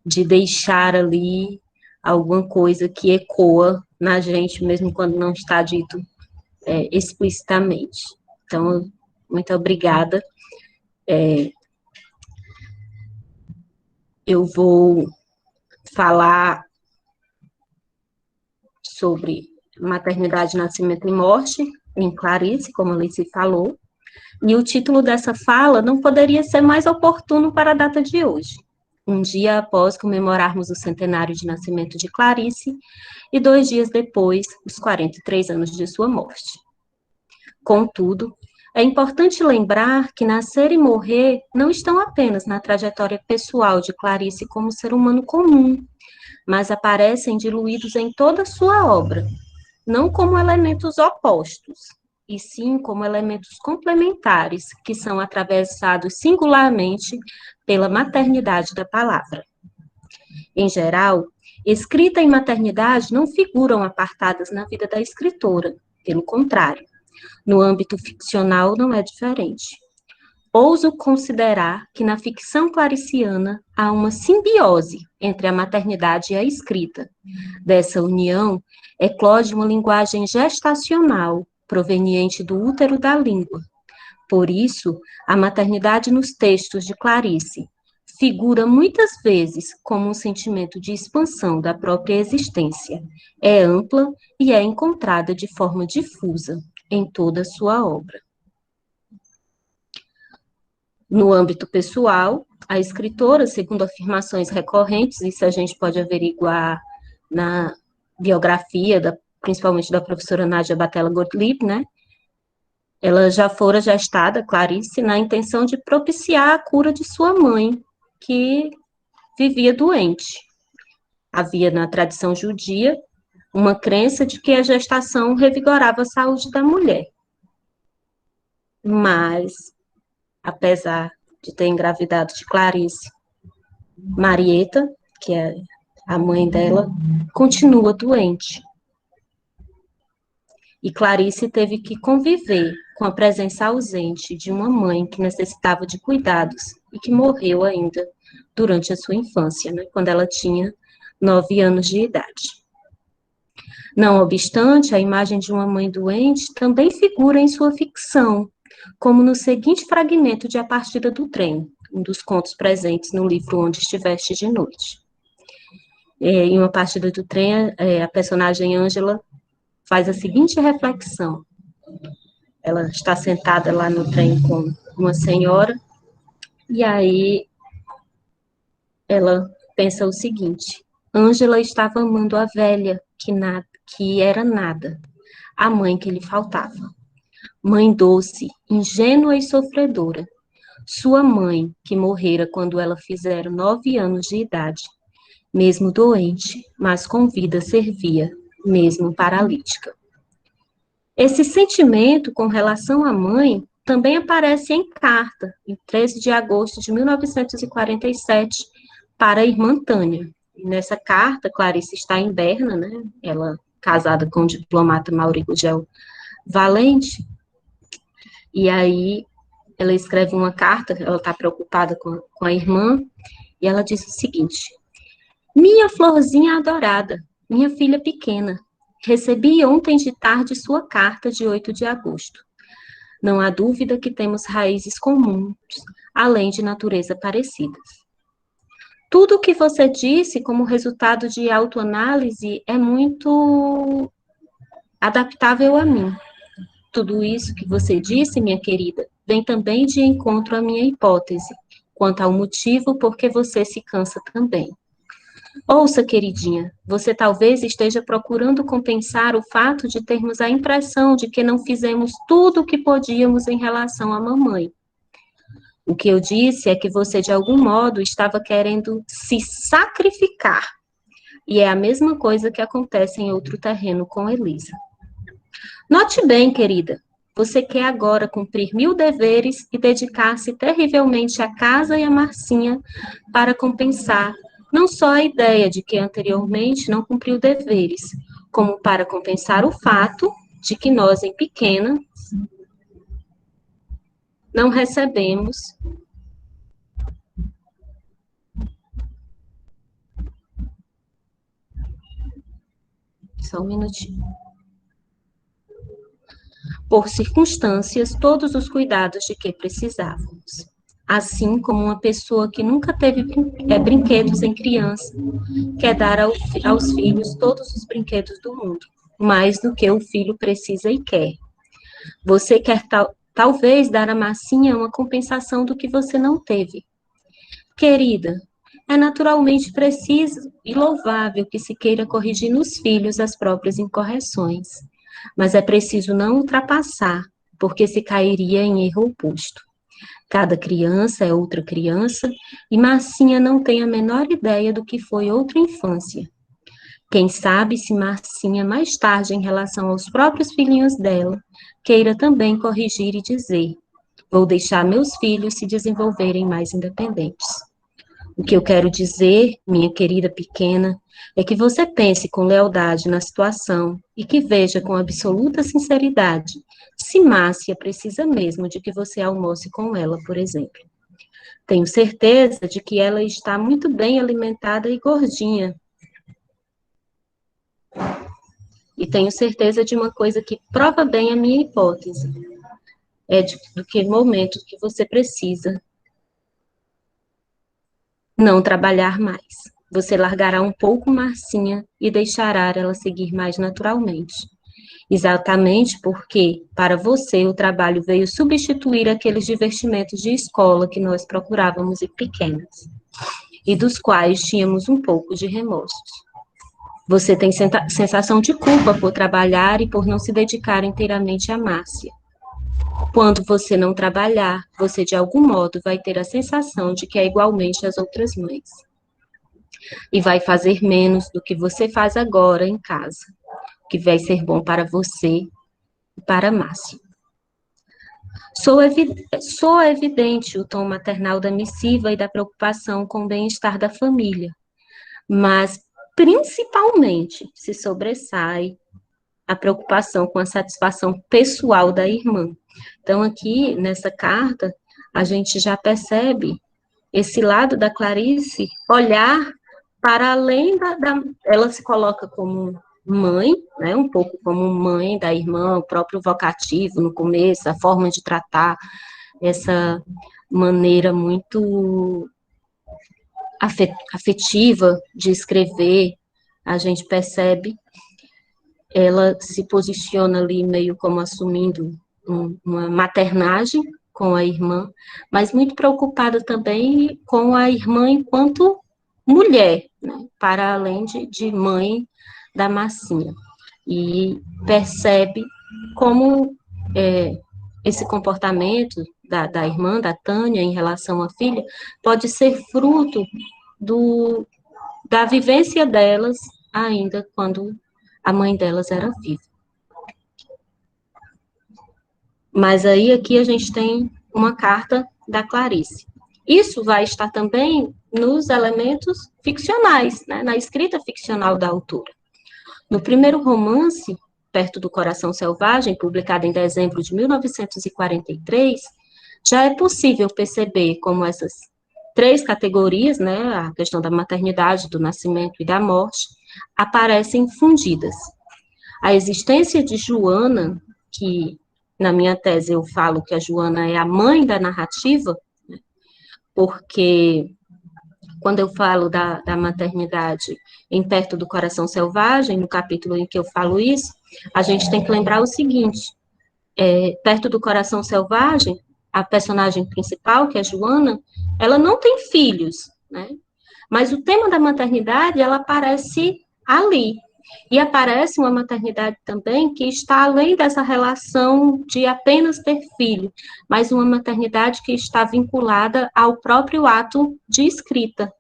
de deixar ali alguma coisa que ecoa na gente, mesmo quando não está dito explicitamente. Então, muito obrigada. Eu vou falar sobre maternidade, nascimento e morte em Clarice, como a Alice falou, e o título dessa fala não poderia ser mais oportuno para a data de hoje, um dia após comemorarmos o centenário de nascimento de Clarice e 2 dias depois, os 43 anos de sua morte. Contudo, é importante lembrar que nascer e morrer não estão apenas na trajetória pessoal de Clarice como ser humano comum, mas aparecem diluídos em toda a sua obra, não como elementos opostos, e sim como elementos complementares, que são atravessados singularmente pela maternidade da palavra. Em geral, escrita e maternidade não figuram apartadas na vida da escritora, pelo contrário, no âmbito ficcional não é diferente. Ouso considerar que na ficção clariciana há uma simbiose entre a maternidade e a escrita. Dessa união, eclode uma linguagem gestacional, proveniente do útero da língua. Por isso, a maternidade nos textos de Clarice figura muitas vezes como um sentimento de expansão da própria existência. É ampla e é encontrada de forma difusa em toda a sua obra. No âmbito pessoal, a escritora, segundo afirmações recorrentes, isso a gente pode averiguar na biografia, principalmente da professora Nádia Batella Gottlieb, né? Ela já fora gestada, Clarice, na intenção de propiciar a cura de sua mãe, que vivia doente. Havia na tradição judia uma crença de que a gestação revigorava a saúde da mulher. Mas, apesar de ter engravidado de Clarice, Marieta, que é a mãe dela, continua doente. E Clarice teve que conviver com a presença ausente de uma mãe que necessitava de cuidados e que morreu ainda durante a sua infância, né, quando ela tinha 9 anos de idade. Não obstante, a imagem de uma mãe doente também figura em sua ficção, como no seguinte fragmento de A Partida do Trem, um dos contos presentes no livro Onde Estiveste de Noite. Em Uma Partida do Trem, a personagem Ângela faz a seguinte reflexão. Ela está sentada lá no trem com uma senhora, e aí ela pensa o seguinte: Ângela estava amando a velha, que era nada, a mãe que lhe faltava. Mãe doce, ingênua e sofredora. Sua mãe, que morrera quando ela fizera 9 anos de idade, mesmo doente, mas com vida servia, mesmo paralítica. Esse sentimento com relação à mãe também aparece em carta, em 13 de agosto de 1947, para a irmã Tânia. E nessa carta, Clarice está em Berna, né? Ela casada com o diplomata Mauri Gugel Valente, e aí ela escreve uma carta, ela está preocupada com a irmã, e ela diz o seguinte: minha florzinha adorada, minha filha pequena, recebi ontem de tarde sua carta de 8 de agosto. Não há dúvida que temos raízes comuns, além de natureza parecidas. tudo o que você disse como resultado de autoanálise é muito adaptável a mim. Tudo isso que você disse, minha querida, vem também de encontro à minha hipótese, quanto ao motivo por que você se cansa também. Ouça, queridinha, você talvez esteja procurando compensar o fato de termos a impressão de que não fizemos tudo o que podíamos em relação à mamãe. O que eu disse é que você, de algum modo, estava querendo se sacrificar. E é a mesma coisa que acontece em outro terreno com Elisa. Note bem, querida, você quer agora cumprir 1000 deveres e dedicar-se terrivelmente à casa e à Marcinha para compensar não só a ideia de que anteriormente não cumpriu deveres, como para compensar o fato de que nós, em pequena, não recebemos só um minutinho. Por circunstâncias, todos os cuidados de que precisávamos. Assim como uma pessoa que nunca teve brinquedos em criança, quer dar aos filhos todos os brinquedos do mundo, mais do que o filho precisa e quer. Você quer talvez dar à Marcinha uma compensação do que você não teve. Querida, é naturalmente preciso e louvável que se queira corrigir nos filhos as próprias incorreções, mas é preciso não ultrapassar, porque se cairia em erro oposto. Cada criança é outra criança, e Marcinha não tem a menor ideia do que foi outra infância. Quem sabe se Marcinha, mais tarde, em relação aos próprios filhinhos dela, queira também corrigir e dizer: vou deixar meus filhos se desenvolverem mais independentes. O que eu quero dizer, minha querida pequena, é que você pense com lealdade na situação e que veja com absoluta sinceridade se Márcia precisa mesmo de que você almoce com ela, por exemplo. Tenho certeza de que ela está muito bem alimentada e gordinha. E tenho certeza de uma coisa que prova bem a minha hipótese. É do que momento que você precisa não trabalhar mais. Você largará um pouco Marcinha e deixará ela seguir mais naturalmente. Exatamente porque, para você, o trabalho veio substituir aqueles divertimentos de escola que nós procurávamos em pequenas, e dos quais tínhamos um pouco de remorsos. Você tem sensação de culpa por trabalhar e por não se dedicar inteiramente a Márcia. Quando você não trabalhar, você de algum modo vai ter a sensação de que é igualmente às outras mães. E vai fazer menos do que você faz agora em casa, que vai ser bom para você e para Márcia. Soa evidente o tom maternal da missiva e da preocupação com o bem-estar da família, mas principalmente se sobressai a preocupação com a satisfação pessoal da irmã. Então, aqui, nessa carta, a gente já percebe esse lado da Clarice olhar para além ela se coloca como mãe, né, um pouco como mãe da irmã, o próprio vocativo no começo, a forma de tratar, essa maneira muito afetiva de escrever, a gente percebe, ela se posiciona ali meio como assumindo uma maternagem com a irmã, mas muito preocupada também com a irmã enquanto mulher, né, para além de mãe da Marcinha, e percebe como esse comportamento da irmã, da Tânia, em relação à filha, pode ser fruto da vivência delas ainda quando a mãe delas era viva. Mas aí aqui a gente tem uma carta da Clarice. Isso vai estar também nos elementos ficcionais, né, na escrita ficcional da autora. No primeiro romance, Perto do Coração Selvagem, publicado em dezembro de 1943, já é possível perceber como essas 3 categorias, né, a questão da maternidade, do nascimento e da morte, aparecem fundidas. A existência de Joana, que na minha tese eu falo que a Joana é a mãe da narrativa, porque quando eu falo da maternidade em Perto do Coração Selvagem, no capítulo em que eu falo isso, a gente tem que lembrar o seguinte, Perto do Coração Selvagem, a personagem principal, que é Joana, ela não tem filhos, né? Mas o tema da maternidade, ela aparece ali. E aparece uma maternidade também que está além dessa relação de apenas ter filho, mas uma maternidade que está vinculada ao próprio ato de escrita.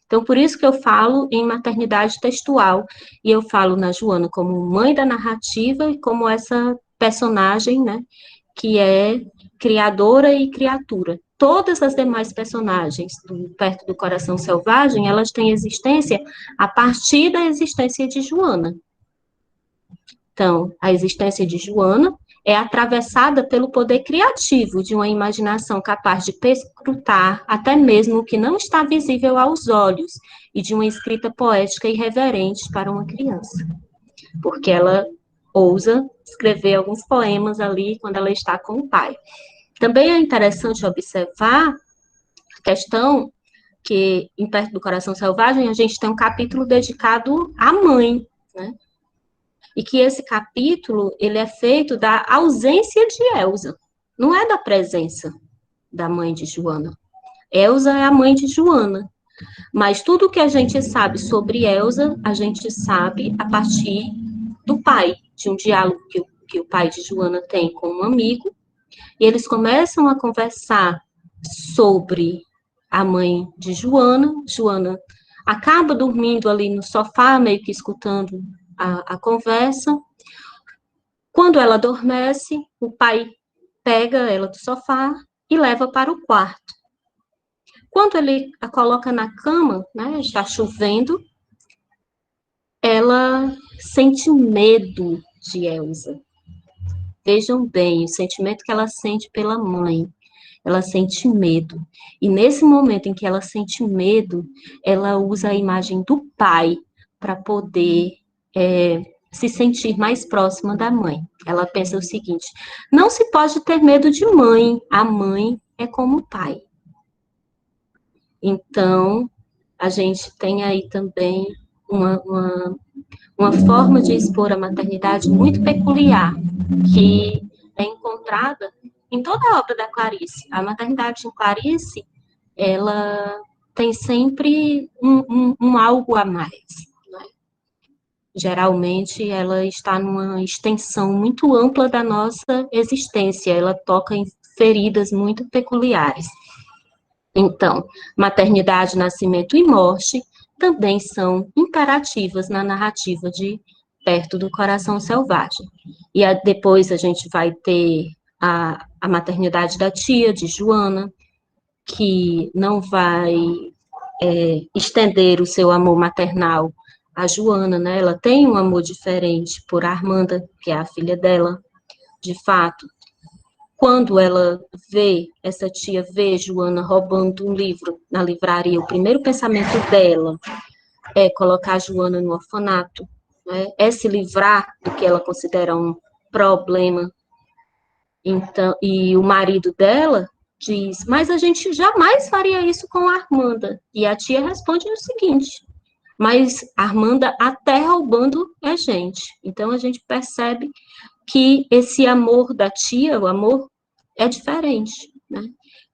Então, por isso que eu falo em maternidade textual, e eu falo na Joana como mãe da narrativa e como essa personagem, né, que é criadora e criatura. Todas as demais personagens do Perto do Coração Selvagem, elas têm existência a partir da existência de Joana. Então, a existência de Joana é atravessada pelo poder criativo de uma imaginação capaz de perscrutar até mesmo o que não está visível aos olhos e de uma escrita poética irreverente para uma criança. Porque ela ousa escrever alguns poemas ali quando ela está com o pai. Também é interessante observar a questão que, em Perto do Coração Selvagem, a gente tem um capítulo dedicado à mãe, né? E que esse capítulo, ele é feito da ausência de Elsa, não é da presença da mãe de Joana. Elsa é a mãe de Joana, mas tudo que a gente sabe sobre Elsa, a gente sabe a partir do pai, de um diálogo que o pai de Joana tem com um amigo, e eles começam a conversar sobre a mãe de Joana. Joana acaba dormindo ali no sofá, meio que escutando a conversa. Quando ela adormece, o pai pega ela do sofá e leva para o quarto. Quando ele a coloca na cama, né, está chovendo, ela sente medo de Elsa. Vejam bem, o sentimento que ela sente pela mãe. Ela sente medo. E nesse momento em que ela sente medo, ela usa a imagem do pai para poder se sentir mais próxima da mãe. Ela pensa o seguinte: não se pode ter medo de mãe, a mãe é como o pai. Então, a gente tem aí também uma forma de expor a maternidade muito peculiar, que é encontrada em toda a obra da Clarice. A maternidade em Clarice, ela tem sempre um algo a mais. Né? Geralmente, ela está numa extensão muito ampla da nossa existência, ela toca em feridas muito peculiares. Então, maternidade, nascimento e morte também são imperativas na narrativa de Perto do Coração Selvagem. E depois a gente vai ter a maternidade da tia, de Joana, que não vai estender o seu amor maternal à Joana, né? Ela tem um amor diferente por Armanda, que é a filha dela, de fato. Quando ela essa tia vê Joana roubando um livro na livraria, o primeiro pensamento dela é colocar Joana no orfanato, né? É se livrar do que ela considera um problema. Então, e o marido dela diz, mas a gente jamais faria isso com a Armanda. E a tia responde o seguinte: mas Armanda até roubando é gente. Então a gente percebe que esse amor da tia, o amor é diferente, né?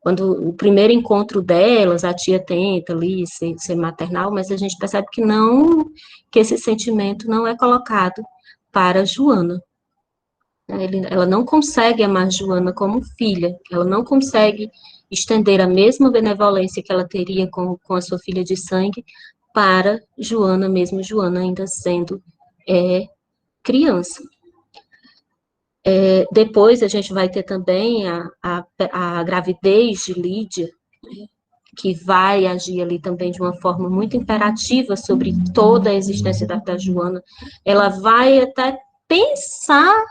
Quando o primeiro encontro delas, a tia tenta ali ser maternal, mas a gente percebe que não, que esse sentimento não é colocado para Joana. Ela não consegue amar Joana como filha, ela não consegue estender a mesma benevolência que ela teria com a sua filha de sangue para Joana, mesmo Joana ainda sendo criança. Depois a gente vai ter também a gravidez de Lídia, que vai agir ali também de uma forma muito imperativa sobre toda a existência da Joana. Ela vai até pensar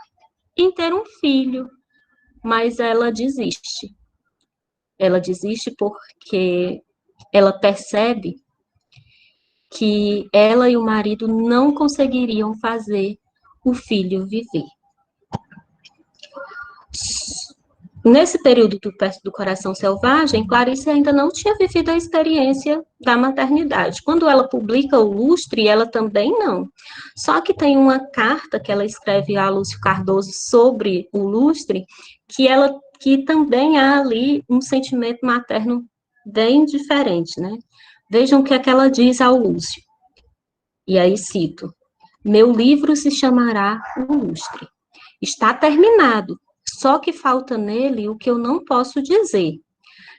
em ter um filho, mas ela desiste. Ela desiste porque ela percebe que ela e o marido não conseguiriam fazer o filho viver. nesse período do Coração Selvagem, Clarice ainda não tinha vivido a experiência da maternidade. Quando ela publica o Lustre, ela também não. Só que tem uma carta que ela escreve a Lúcio Cardoso sobre o Lustre, que também há ali um sentimento materno bem diferente, né? Vejam o que é que ela diz ao Lúcio. E aí cito: meu livro se chamará O Lustre. Está terminado, só que falta nele o que eu não posso dizer.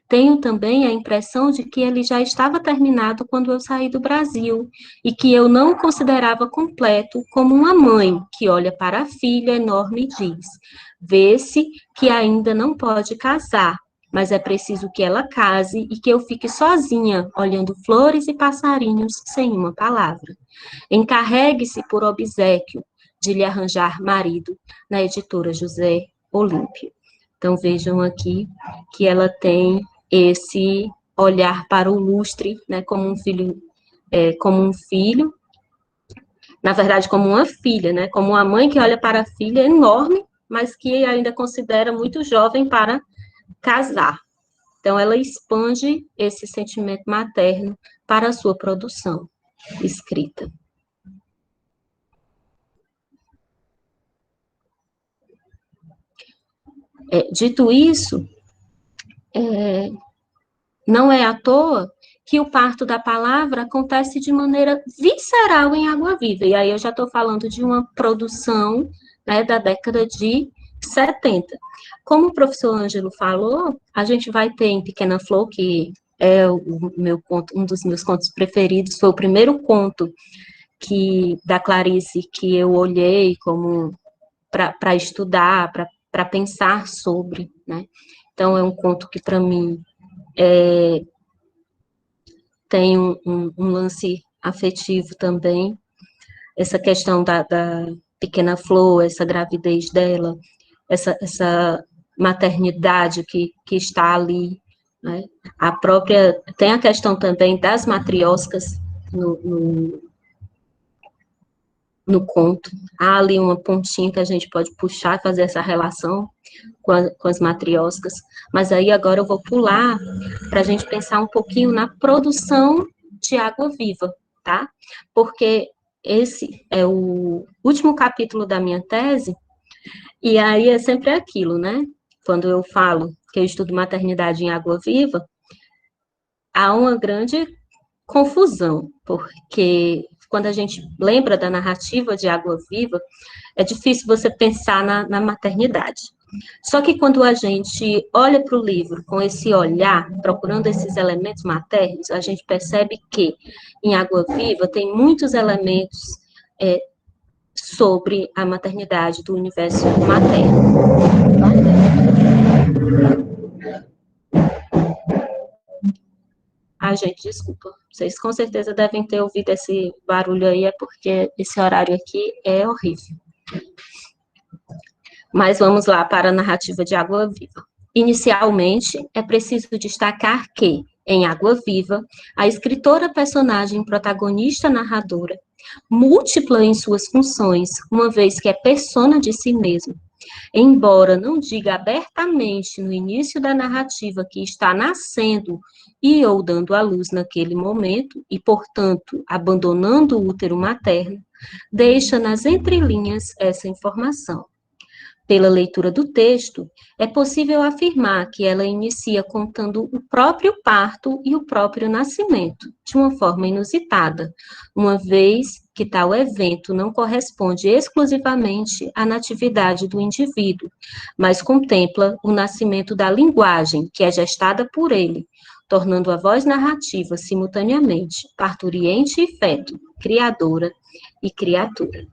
Tenho também a impressão de que ele já estava terminado quando eu saí do Brasil, e que eu não o considerava completo, como uma mãe que olha para a filha enorme e diz: vê-se que ainda não pode casar, mas é preciso que ela case e que eu fique sozinha, olhando flores e passarinhos sem uma palavra. Encarregue-se por obséquio de lhe arranjar marido na editora José Olímpio. Então, vejam aqui que ela tem esse olhar para o Lustre, né, como um filho, na verdade, como uma filha, né, como uma mãe que olha para a filha enorme, mas que ainda considera muito jovem para casar. Então, ela expande esse sentimento materno para a sua produção escrita. Dito isso, não é à toa que o parto da palavra acontece de maneira visceral em Água Viva. E aí eu já estou falando de uma produção, né, da década de 70. Como o professor Ângelo falou, a gente vai ter em Pequena Flor, que é um dos meus contos preferidos, foi o primeiro conto da Clarice que eu olhei como para estudar, para pensar sobre, né? Então, é um conto que, para mim, tem um lance afetivo também, essa questão da Pequena Flor, essa gravidez dela, essa maternidade que está ali, né? Tem a questão também das matrioscas no conto. Há ali uma pontinha que a gente pode puxar, fazer essa relação com as matrioscas, mas aí agora eu vou pular para a gente pensar um pouquinho na produção de Água Viva, tá? Porque esse é o último capítulo da minha tese, e aí é sempre aquilo, né? Quando eu falo que eu estudo maternidade em Água Viva, há uma grande confusão, porque quando a gente lembra da narrativa de Água Viva, é difícil você pensar na maternidade. Só que quando a gente olha para o livro com esse olhar, procurando esses elementos maternos, a gente percebe que em Água Viva tem muitos elementos sobre a maternidade do universo materno. Gente, desculpa. Vocês com certeza devem ter ouvido esse barulho aí, é porque esse horário aqui é horrível. Mas vamos lá para a narrativa de Água Viva. Inicialmente, é preciso destacar que, em Água Viva, a escritora personagem protagonista narradora, múltipla em suas funções, uma vez que é persona de si mesma, embora não diga abertamente no início da narrativa que está nascendo e ou dando à luz naquele momento, e, portanto, abandonando o útero materno, deixa nas entrelinhas essa informação. Pela leitura do texto, é possível afirmar que ela inicia contando o próprio parto e o próprio nascimento, de uma forma inusitada, uma vez que tal evento não corresponde exclusivamente à natividade do indivíduo, mas contempla o nascimento da linguagem, que é gestada por ele, tornando a voz narrativa simultaneamente parturiente e feto, criadora e criatura.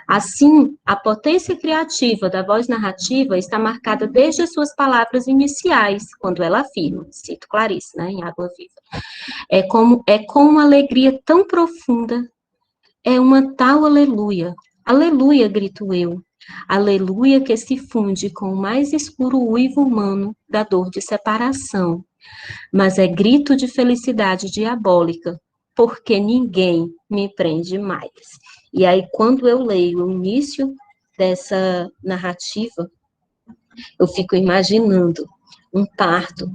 Assim, a potência criativa da voz narrativa está marcada desde as suas palavras iniciais, quando ela afirma, cito Clarice, né, em Água Viva, é com uma alegria tão profunda, é uma tal aleluia, aleluia, grito eu, aleluia que se funde com o mais escuro uivo humano da dor de separação, mas é grito de felicidade diabólica, porque ninguém me prende mais. E aí, quando eu leio o início dessa narrativa, Eu fico imaginando um parto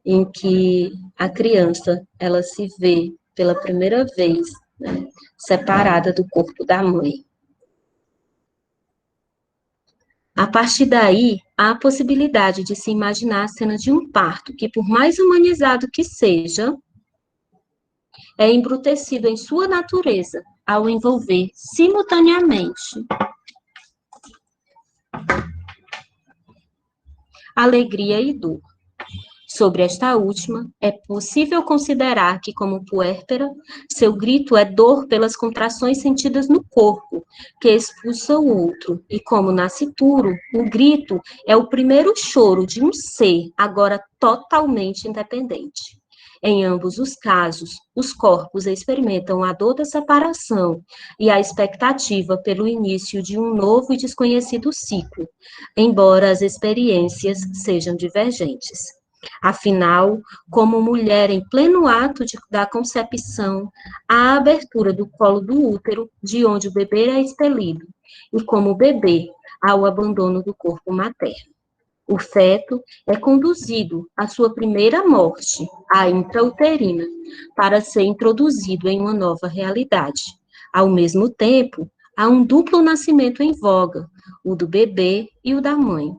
em que a criança, ela se vê pela primeira vez, né, separada do corpo da mãe. A partir daí, há a possibilidade de se imaginar a cena de um parto que, por mais humanizado que seja, é embrutecido em sua natureza ao envolver simultaneamente alegria e dor. Sobre esta última, é possível considerar que, como puérpera, seu grito é dor pelas contrações sentidas no corpo, que expulsa o outro, e como nascituro, o grito é o primeiro choro de um ser, agora totalmente independente. Em ambos os casos, os corpos experimentam a dor da separação e a expectativa pelo início de um novo e desconhecido ciclo, embora as experiências sejam divergentes. Afinal, como mulher em pleno ato da concepção, há a abertura do colo do útero, de onde o bebê é expelido, e como bebê, há o abandono do corpo materno. O feto é conduzido à sua primeira morte, a intrauterina, para ser introduzido em uma nova realidade. Ao mesmo tempo, há um duplo nascimento em voga, o do bebê e o da mãe.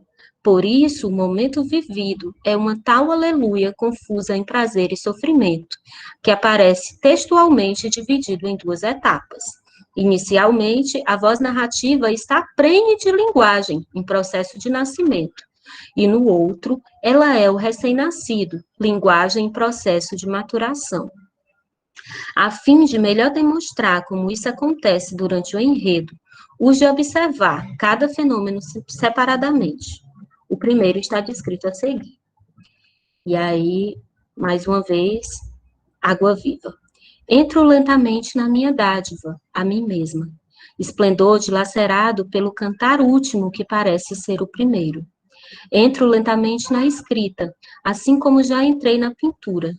Por isso, o momento vivido é uma tal aleluia confusa em prazer e sofrimento, que aparece textualmente dividido em duas etapas. Inicialmente, a voz narrativa está prenhe de linguagem, em processo de nascimento, e no outro, ela é o recém-nascido, linguagem em processo de maturação. A fim de melhor demonstrar como isso acontece durante o enredo, urge observar cada fenômeno separadamente. O primeiro está descrito a seguir. E aí, mais uma vez, água viva. Entro lentamente na minha dádiva, a mim mesma. Esplendor dilacerado pelo cantar último que parece ser o primeiro. Entro lentamente na escrita, assim como já entrei na pintura.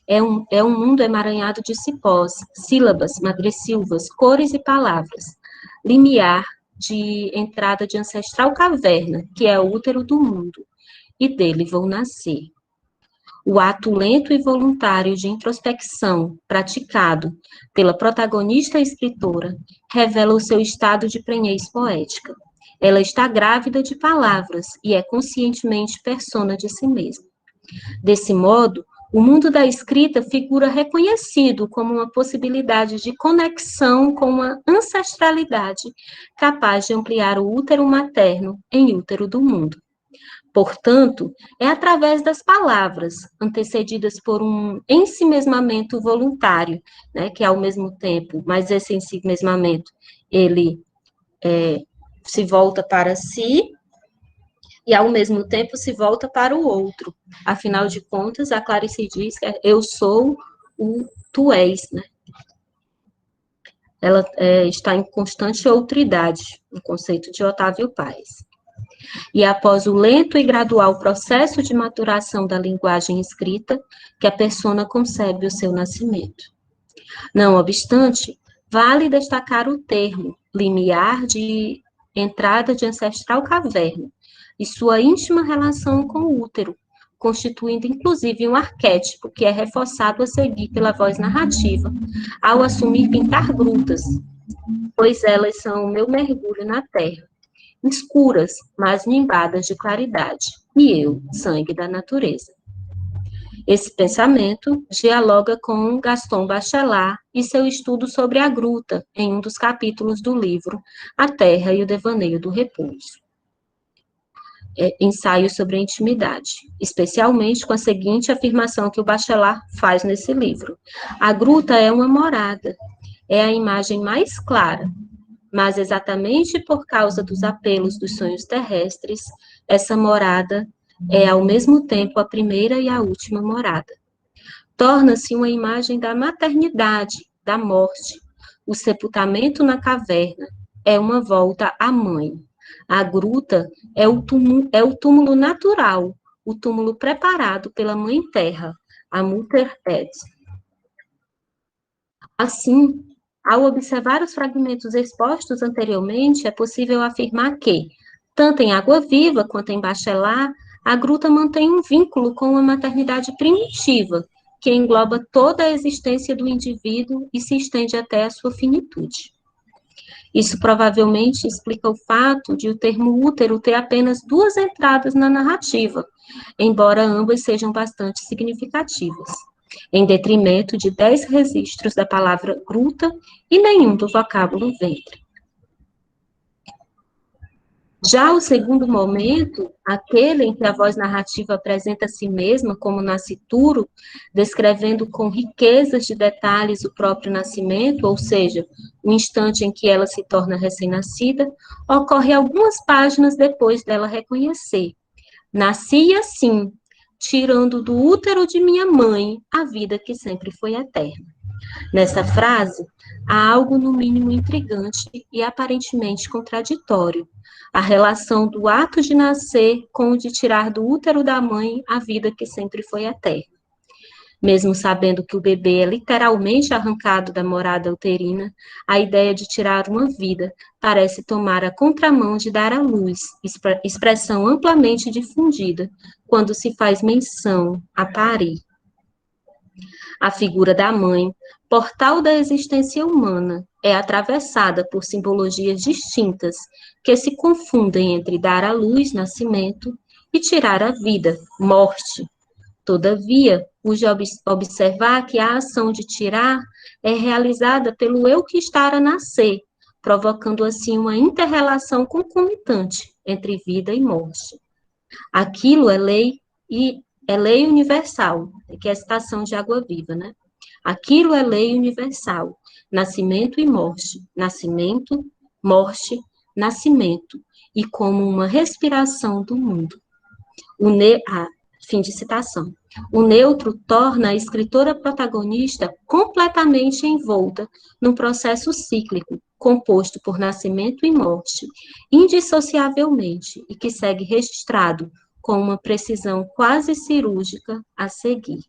É um mundo emaranhado de cipós, sílabas, madressilvas, cores e palavras. Limiar de entrada de ancestral caverna, que é o útero do mundo, e dele vou nascer. O ato lento e voluntário de introspecção, praticado pela protagonista escritora, revela o seu estado de prenhez poética. Ela está grávida de palavras e é conscientemente persona de si mesma. Desse modo, o mundo da escrita figura reconhecido como uma possibilidade de conexão com uma ancestralidade capaz de ampliar o útero materno em útero do mundo. Portanto, é através das palavras, antecedidas por um ensimesmamento voluntário, né, que ao mesmo tempo, mas esse ensimesmamento, ele se volta para si, e ao mesmo tempo se volta para o outro. Afinal de contas, a Clarice diz que eu sou o tu és, né? Ela está em constante outridade, no conceito de Otávio Paz. E após o lento e gradual processo de maturação da linguagem escrita, que a persona concebe o seu nascimento. Não obstante, vale destacar o termo limiar de entrada de ancestral caverna, e sua íntima relação com o útero, constituindo inclusive um arquétipo que é reforçado a seguir pela voz narrativa, ao assumir pintar grutas, pois elas são o meu mergulho na terra, escuras, mas nimbadas de claridade, e eu, sangue da natureza. Esse pensamento dialoga com Gaston Bachelard e seu estudo sobre a gruta, em um dos capítulos do livro A Terra e o Devaneio do Repouso. Ensaio sobre a intimidade, especialmente com a seguinte afirmação que o Bachelard faz nesse livro. A gruta é uma morada, é a imagem mais clara, mas exatamente por causa dos apelos dos sonhos terrestres, essa morada é ao mesmo tempo a primeira e a última morada. Torna-se uma imagem da maternidade, da morte. O sepultamento na caverna é uma volta à mãe. A gruta é o túmulo natural, o túmulo preparado pela Mãe Terra, a Mutter Erde. Assim, ao observar os fragmentos expostos anteriormente, é possível afirmar que, Tanto em Água Viva quanto em Bachelard, a gruta mantém um vínculo com a maternidade primitiva, que engloba toda a existência do indivíduo e se estende até a sua finitude. Isso provavelmente explica o fato de o termo útero ter apenas 2 entradas na narrativa, embora ambas sejam bastante significativas, em detrimento de 10 registros da palavra gruta e nenhum do vocábulo ventre. Já o segundo momento, aquele em que a voz narrativa apresenta a si mesma como nascituro, descrevendo com riquezas de detalhes o próprio nascimento, ou seja, o instante em que ela se torna recém-nascida, ocorre algumas páginas depois dela reconhecer: nasci assim, tirando do útero de minha mãe a vida que sempre foi eterna. Nessa frase, há algo no mínimo intrigante e aparentemente contraditório: a relação do ato de nascer com o de tirar do útero da mãe a vida que sempre foi eterna. Mesmo sabendo que o bebê é literalmente arrancado da morada uterina, a ideia de tirar uma vida parece tomar a contramão de dar à luz, expressão amplamente difundida quando se faz menção a parir. A figura da mãe, portal da existência humana, é atravessada por simbologias distintas que se confundem entre dar à luz, nascimento, e tirar a vida, morte. Todavia, urge observar que a ação de tirar é realizada pelo eu que está a nascer, provocando assim uma inter-relação concomitante entre vida e morte. Aquilo é lei universal, que é a citação de Água Viva, né? Aquilo é lei universal, nascimento e morte, nascimento, morte, nascimento, e como uma respiração do mundo. Fim de citação. O neutro torna a escritora protagonista completamente envolta num processo cíclico, composto por nascimento e morte, indissociavelmente, e que segue registrado com uma precisão quase cirúrgica a seguir.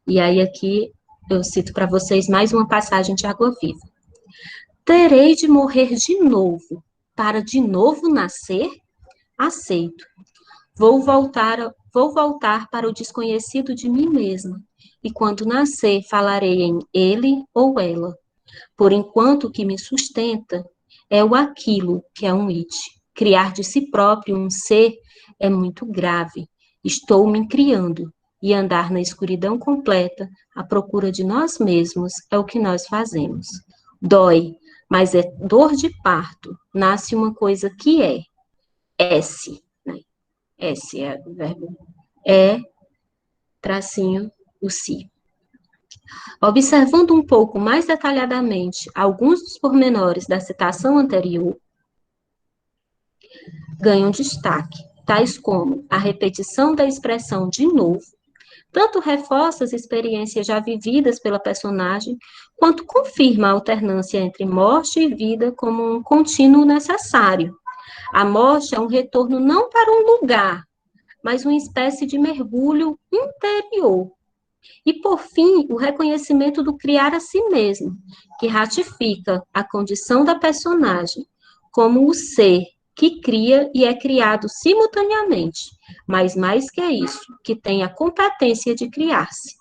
E aí aqui eu cito para vocês mais uma passagem de Água Viva. Terei de morrer de novo, para de novo nascer? Aceito. Vou voltar para o desconhecido de mim mesma, e quando nascer falarei em ele ou ela. Por enquanto o que me sustenta é o aquilo que é um it. Criar de si próprio um ser é muito grave. Estou me criando, e andar na escuridão completa, à procura de nós mesmos, é o que nós fazemos. Dói, mas é dor de parto. Nasce uma coisa que é. S, né? S é o verbo tracinho, o si. Observando um pouco mais detalhadamente alguns dos pormenores da citação anterior, ganham destaque, tais como a repetição da expressão de novo, tanto reforça as experiências já vividas pela personagem, quanto confirma a alternância entre morte e vida como um contínuo necessário. A morte é um retorno não para um lugar, mas uma espécie de mergulho interior. E, por fim, o reconhecimento do criar a si mesmo, que ratifica a condição da personagem como o ser que cria e é criado simultaneamente, mas mais que isso, que tem a competência de criar-se.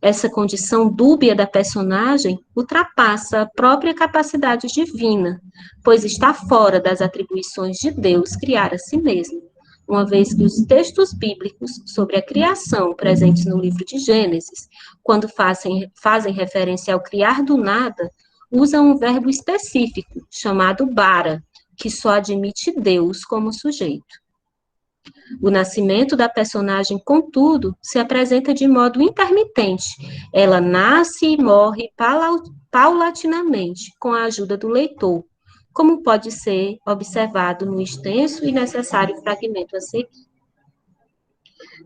Essa condição dúbia da personagem ultrapassa a própria capacidade divina, pois está fora das atribuições de Deus criar a si mesmo, uma vez que os textos bíblicos sobre a criação presentes no livro de Gênesis, quando fazem referência ao criar do nada, usam um verbo específico, chamado bara, que só admite Deus como sujeito. O nascimento da personagem, contudo, se apresenta de modo intermitente. Ela nasce e morre paulatinamente, com a ajuda do leitor, como pode ser observado no extenso e necessário fragmento a seguir.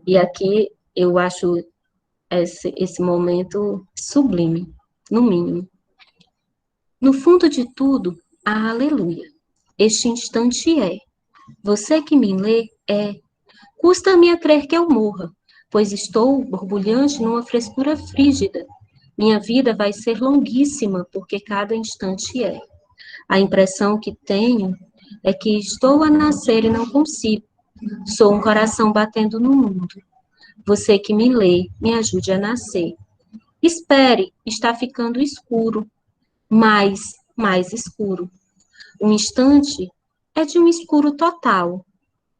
E aqui eu acho esse momento sublime, no mínimo. No fundo de tudo, há aleluia. Este instante é. Você que me lê é. Custa-me a crer que eu morra, pois estou borbulhante numa frescura frígida. Minha vida vai ser longuíssima, porque cada instante é. A impressão que tenho é que estou a nascer e não consigo. Sou um coração batendo no mundo. Você que me lê, me ajude a nascer. Espere, está ficando escuro. Mais escuro. Um instante é de um escuro total.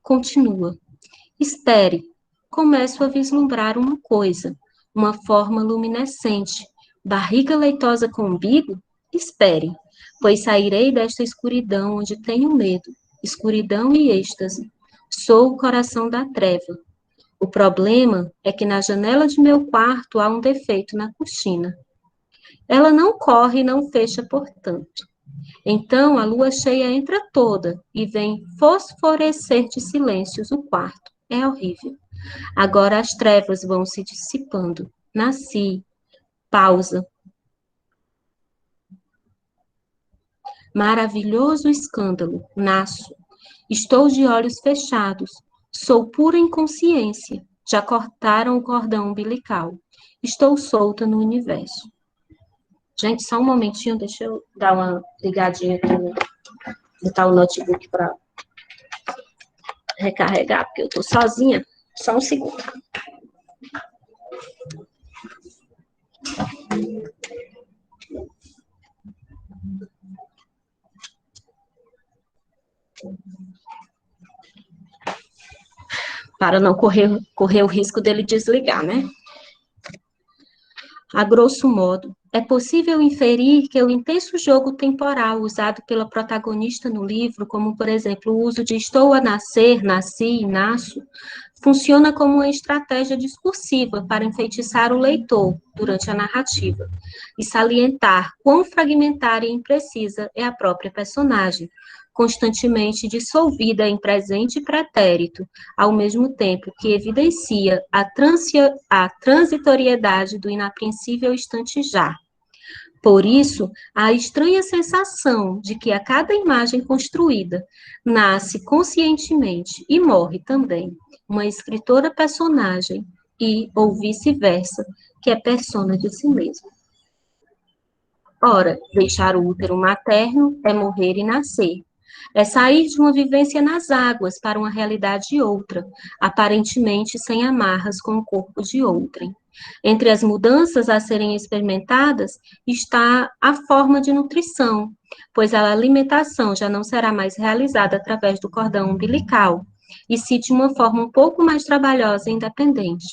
Continua. Espere. Começo a vislumbrar uma coisa, uma forma luminescente. Barriga leitosa com umbigo? Espere, pois sairei desta escuridão onde tenho medo. Escuridão e êxtase. Sou o coração da treva. O problema é que na janela de meu quarto há um defeito na cortina. Ela não corre e não fecha, portanto. Então a lua cheia entra toda e vem fosforescer de silêncios o quarto. É horrível. Agora as trevas vão se dissipando. Nasci. Pausa. Maravilhoso escândalo. Nasço. Estou de olhos fechados. Sou pura inconsciência. Já cortaram o cordão umbilical. Estou solta no universo. Gente, só um momentinho, deixa eu dar uma ligadinha aqui, botar o notebook para recarregar, porque eu tô sozinha. Só um segundo. Para não correr o risco dele desligar, né? A grosso modo, é possível inferir que o intenso jogo temporal usado pela protagonista no livro, como, por exemplo, o uso de estou a nascer, nasci e nasço, funciona como uma estratégia discursiva para enfeitiçar o leitor durante a narrativa e salientar quão fragmentária e imprecisa é a própria personagem, constantemente dissolvida em presente e pretérito, ao mesmo tempo que evidencia a transitoriedade do inapreensível instante já. Por isso, a estranha sensação de que a cada imagem construída nasce conscientemente e morre também uma escritora personagem e, ou vice-versa, que é persona de si mesma. Ora, deixar o útero materno é morrer e nascer. É sair de uma vivência nas águas para uma realidade outra, aparentemente sem amarras com o corpo de outrem. Entre as mudanças a serem experimentadas está a forma de nutrição, pois a alimentação já não será mais realizada através do cordão umbilical, e sim de uma forma um pouco mais trabalhosa e independente,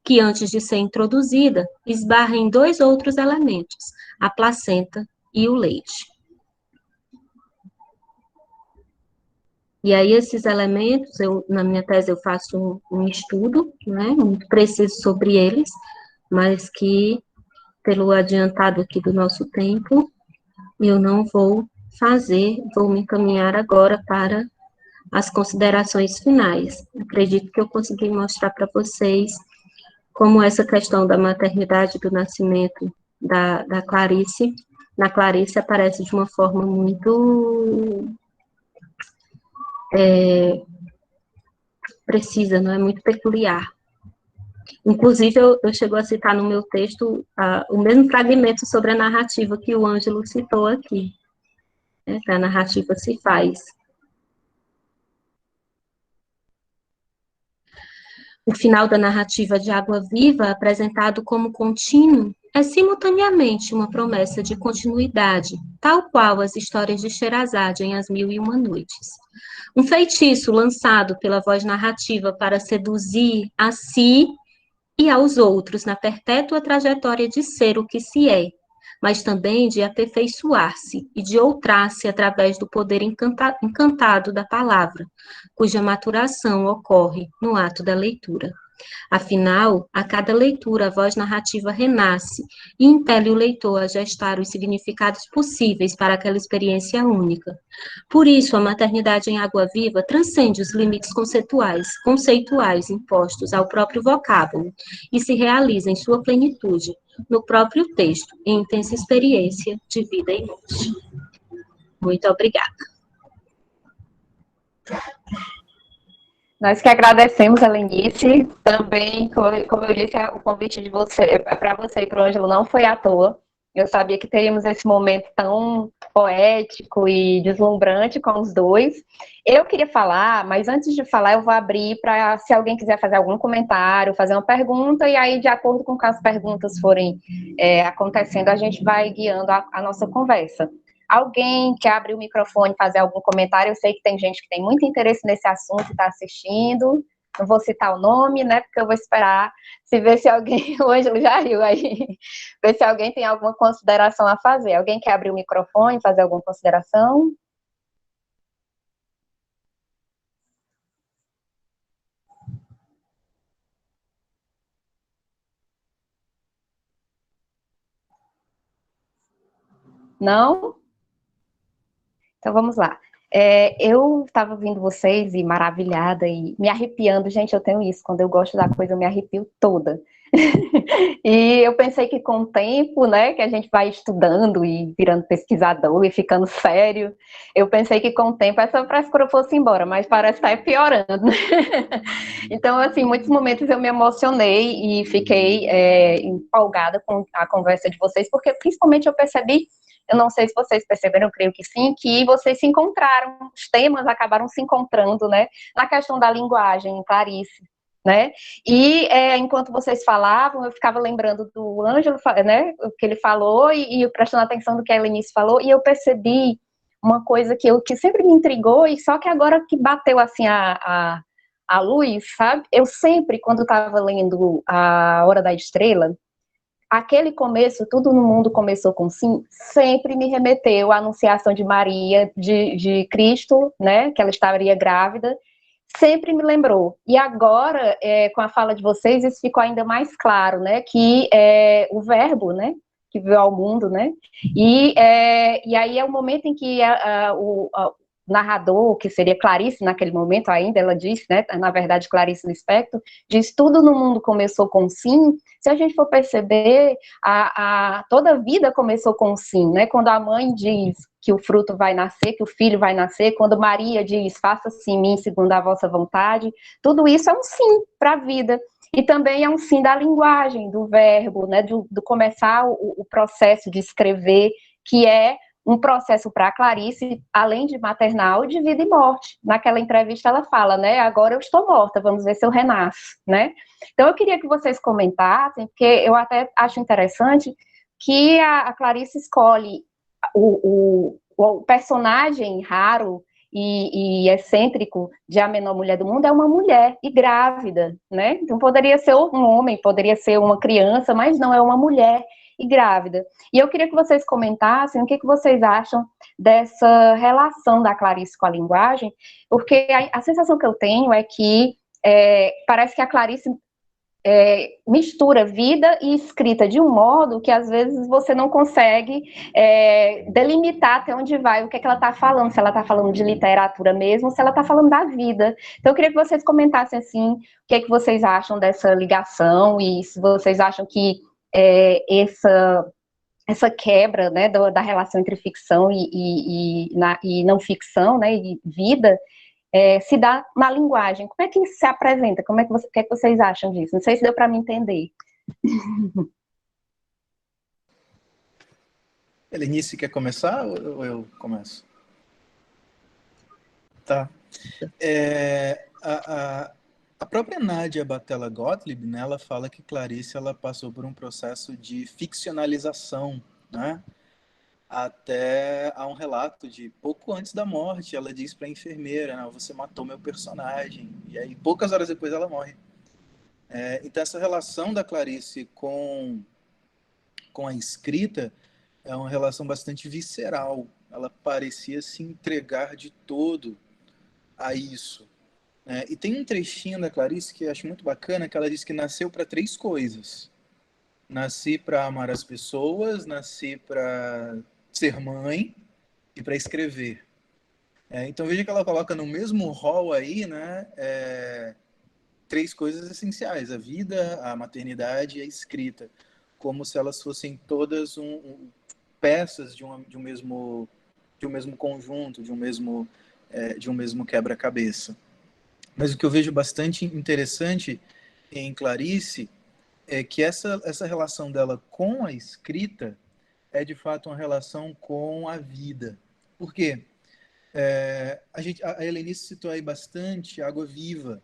que antes de ser introduzida, esbarra em dois outros elementos, a placenta e o leite. E aí, esses elementos, na minha tese, eu faço um estudo, né, muito preciso sobre eles, mas que, pelo adiantado aqui do nosso tempo, eu não vou fazer, vou me encaminhar agora para as considerações finais. Acredito que eu consegui mostrar para vocês como essa questão da maternidade do nascimento da Clarice, na Clarice aparece de uma forma muito precisa, não é? Muito peculiar. Inclusive, eu chego a citar no meu texto o mesmo fragmento sobre a narrativa que o Ângelo citou aqui, né? Que a narrativa se faz. O final da narrativa de Água Viva, apresentado como contínuo, é simultaneamente uma promessa de continuidade, tal qual as histórias de Sherazade em As Mil e Uma Noites. Um feitiço lançado pela voz narrativa para seduzir a si e aos outros na perpétua trajetória de ser o que se é, mas também de aperfeiçoar-se e de outrar-se através do poder encantado da palavra, cuja maturação ocorre no ato da leitura. Afinal, a cada leitura, a voz narrativa renasce e impele o leitor a gestar os significados possíveis para aquela experiência única. Por isso, a maternidade em Água Viva transcende os limites conceituais impostos ao próprio vocábulo e se realiza em sua plenitude, no próprio texto, em intensa experiência de vida e morte. Muito obrigada. Nós que agradecemos, Helenice, também, como eu disse, o convite de você, para você e para o Ângelo não foi à toa, Eu sabia que teríamos esse momento tão poético e deslumbrante com os dois. Eu queria falar, mas antes de falar, eu vou abrir para, se alguém quiser fazer algum comentário, fazer uma pergunta, e aí, de acordo com que as perguntas forem acontecendo, a gente vai guiando a nossa conversa. Alguém quer abrir o microfone, fazer algum comentário? Eu sei que tem gente que tem muito interesse nesse assunto e está assistindo. Não vou citar o nome, né? Porque eu vou esperar se ver se alguém, o Ângelo já riu aí, ver se alguém tem alguma consideração a fazer. Alguém quer abrir o microfone, fazer alguma consideração? Não? Então vamos lá. Eu estava ouvindo vocês e maravilhada e me arrepiando. Gente, eu tenho isso, quando eu gosto da coisa eu me arrepio toda. E eu pensei que com o tempo, né, que a gente vai estudando e virando pesquisador e ficando sério, eu pensei que com o tempo essa frescura fosse embora, mas parece estar piorando. Então, assim, em muitos momentos eu me emocionei e fiquei empolgada com a conversa de vocês, porque principalmente eu percebi, eu não sei se vocês perceberam, eu creio que sim, que vocês se encontraram, os temas acabaram se encontrando, né, na questão da linguagem, Clarice, né, e enquanto vocês falavam, eu ficava lembrando do Ângelo, né, o que ele falou, e prestando atenção no que a Helenice falou, e eu percebi uma coisa que sempre me intrigou, e só que agora que bateu, assim, a luz, sabe, eu sempre, quando estava lendo A Hora da Estrela, aquele começo, tudo no mundo começou com sim, sempre me remeteu à anunciação de Maria, de Cristo, né, que ela estaria grávida, sempre me lembrou. E agora, com a fala de vocês, isso ficou ainda mais claro, né, que o verbo, né, que veio ao mundo, né, e aí é o momento em que o narrador, que seria Clarice naquele momento ainda, ela disse, né, na verdade Clarice Lispector, diz, tudo no mundo começou com sim. Se a gente for perceber, toda a vida começou com sim, né, quando a mãe diz que o fruto vai nascer, que o filho vai nascer, quando Maria diz, faça-se em mim segundo a vossa vontade, tudo isso é um sim para a vida. E também é um sim da linguagem, do verbo, né, do começar o processo de escrever, que é um processo para a Clarice, além de maternal, de vida e morte. Naquela entrevista ela fala, né, agora eu estou morta, vamos ver se eu renasço, né? Então eu queria que vocês comentassem, porque eu até acho interessante que a Clarice escolhe o personagem raro e excêntrico de A Menor Mulher do Mundo é uma mulher e grávida, né? Então poderia ser um homem, poderia ser uma criança, mas não, é uma mulher e grávida. E eu queria que vocês comentassem o que vocês acham dessa relação da Clarice com a linguagem, porque a sensação que eu tenho é que parece que a Clarice mistura vida e escrita de um modo que às vezes você não consegue delimitar até onde vai, o que ela está falando, se ela está falando de literatura mesmo, se ela está falando da vida. Então eu queria que vocês comentassem assim, o que vocês acham dessa ligação e se vocês acham que essa quebra, né, da relação entre ficção e não ficção, né, e vida, se dá na linguagem. Como é que isso se apresenta? O que é que vocês acham disso? Não sei se deu para me entender. Helenice, quer começar ou eu começo? Tá. A própria Nadia Batella Gottlieb, né, ela fala que Clarice ela passou por um processo de ficcionalização, né? Até há um relato de pouco antes da morte, ela diz para a enfermeira, né, você matou meu personagem, e aí poucas horas depois ela morre. Então essa relação da Clarice com a escrita é uma relação bastante visceral, ela parecia se entregar de todo a isso. E tem um trechinho da Clarice que eu acho muito bacana, que ela diz que nasceu para 3 coisas. Nasci para amar as pessoas, nasci para ser mãe e para escrever. Então veja que ela coloca no mesmo rol aí, né, 3 coisas essenciais: a vida, a maternidade e a escrita, como se elas fossem todas peças de um mesmo conjunto, de um mesmo quebra-cabeça. Mas o que eu vejo bastante interessante em Clarice é que essa relação dela com a escrita é de fato uma relação com a vida. Por quê? A Helenice citou aí bastante água viva.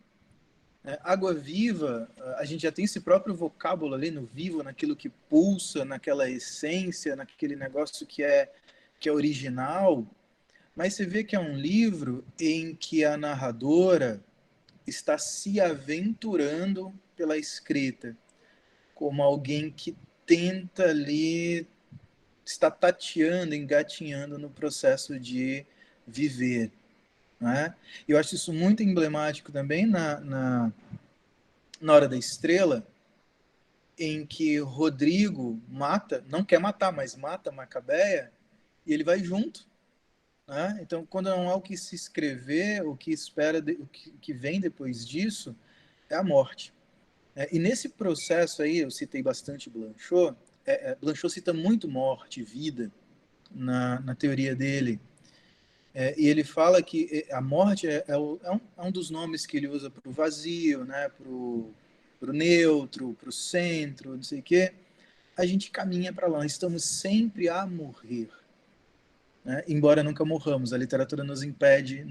Água viva, a gente já tem esse próprio vocábulo ali no vivo, naquilo que pulsa, naquela essência, naquele negócio que é original, mas você vê que é um livro em que a narradora está se aventurando pela escrita, como alguém que tenta ali, está tateando, engatinhando no processo de viver. Né? Eu acho isso muito emblemático também na Hora da Estrela, em que Rodrigo mata, não quer matar, mas mata Macabeia, e ele vai junto. Né? Então, quando não há o que se escrever, o que espera, o que vem depois disso, é a morte. E nesse processo aí, eu citei bastante Blanchot, Blanchot cita muito morte, vida, na teoria dele. E ele fala que a morte é um dos nomes que ele usa para o vazio, né? Para o neutro, para o centro, não sei o quê. A gente caminha para lá, estamos sempre a morrer. Né? Embora nunca morramos, a literatura nos impede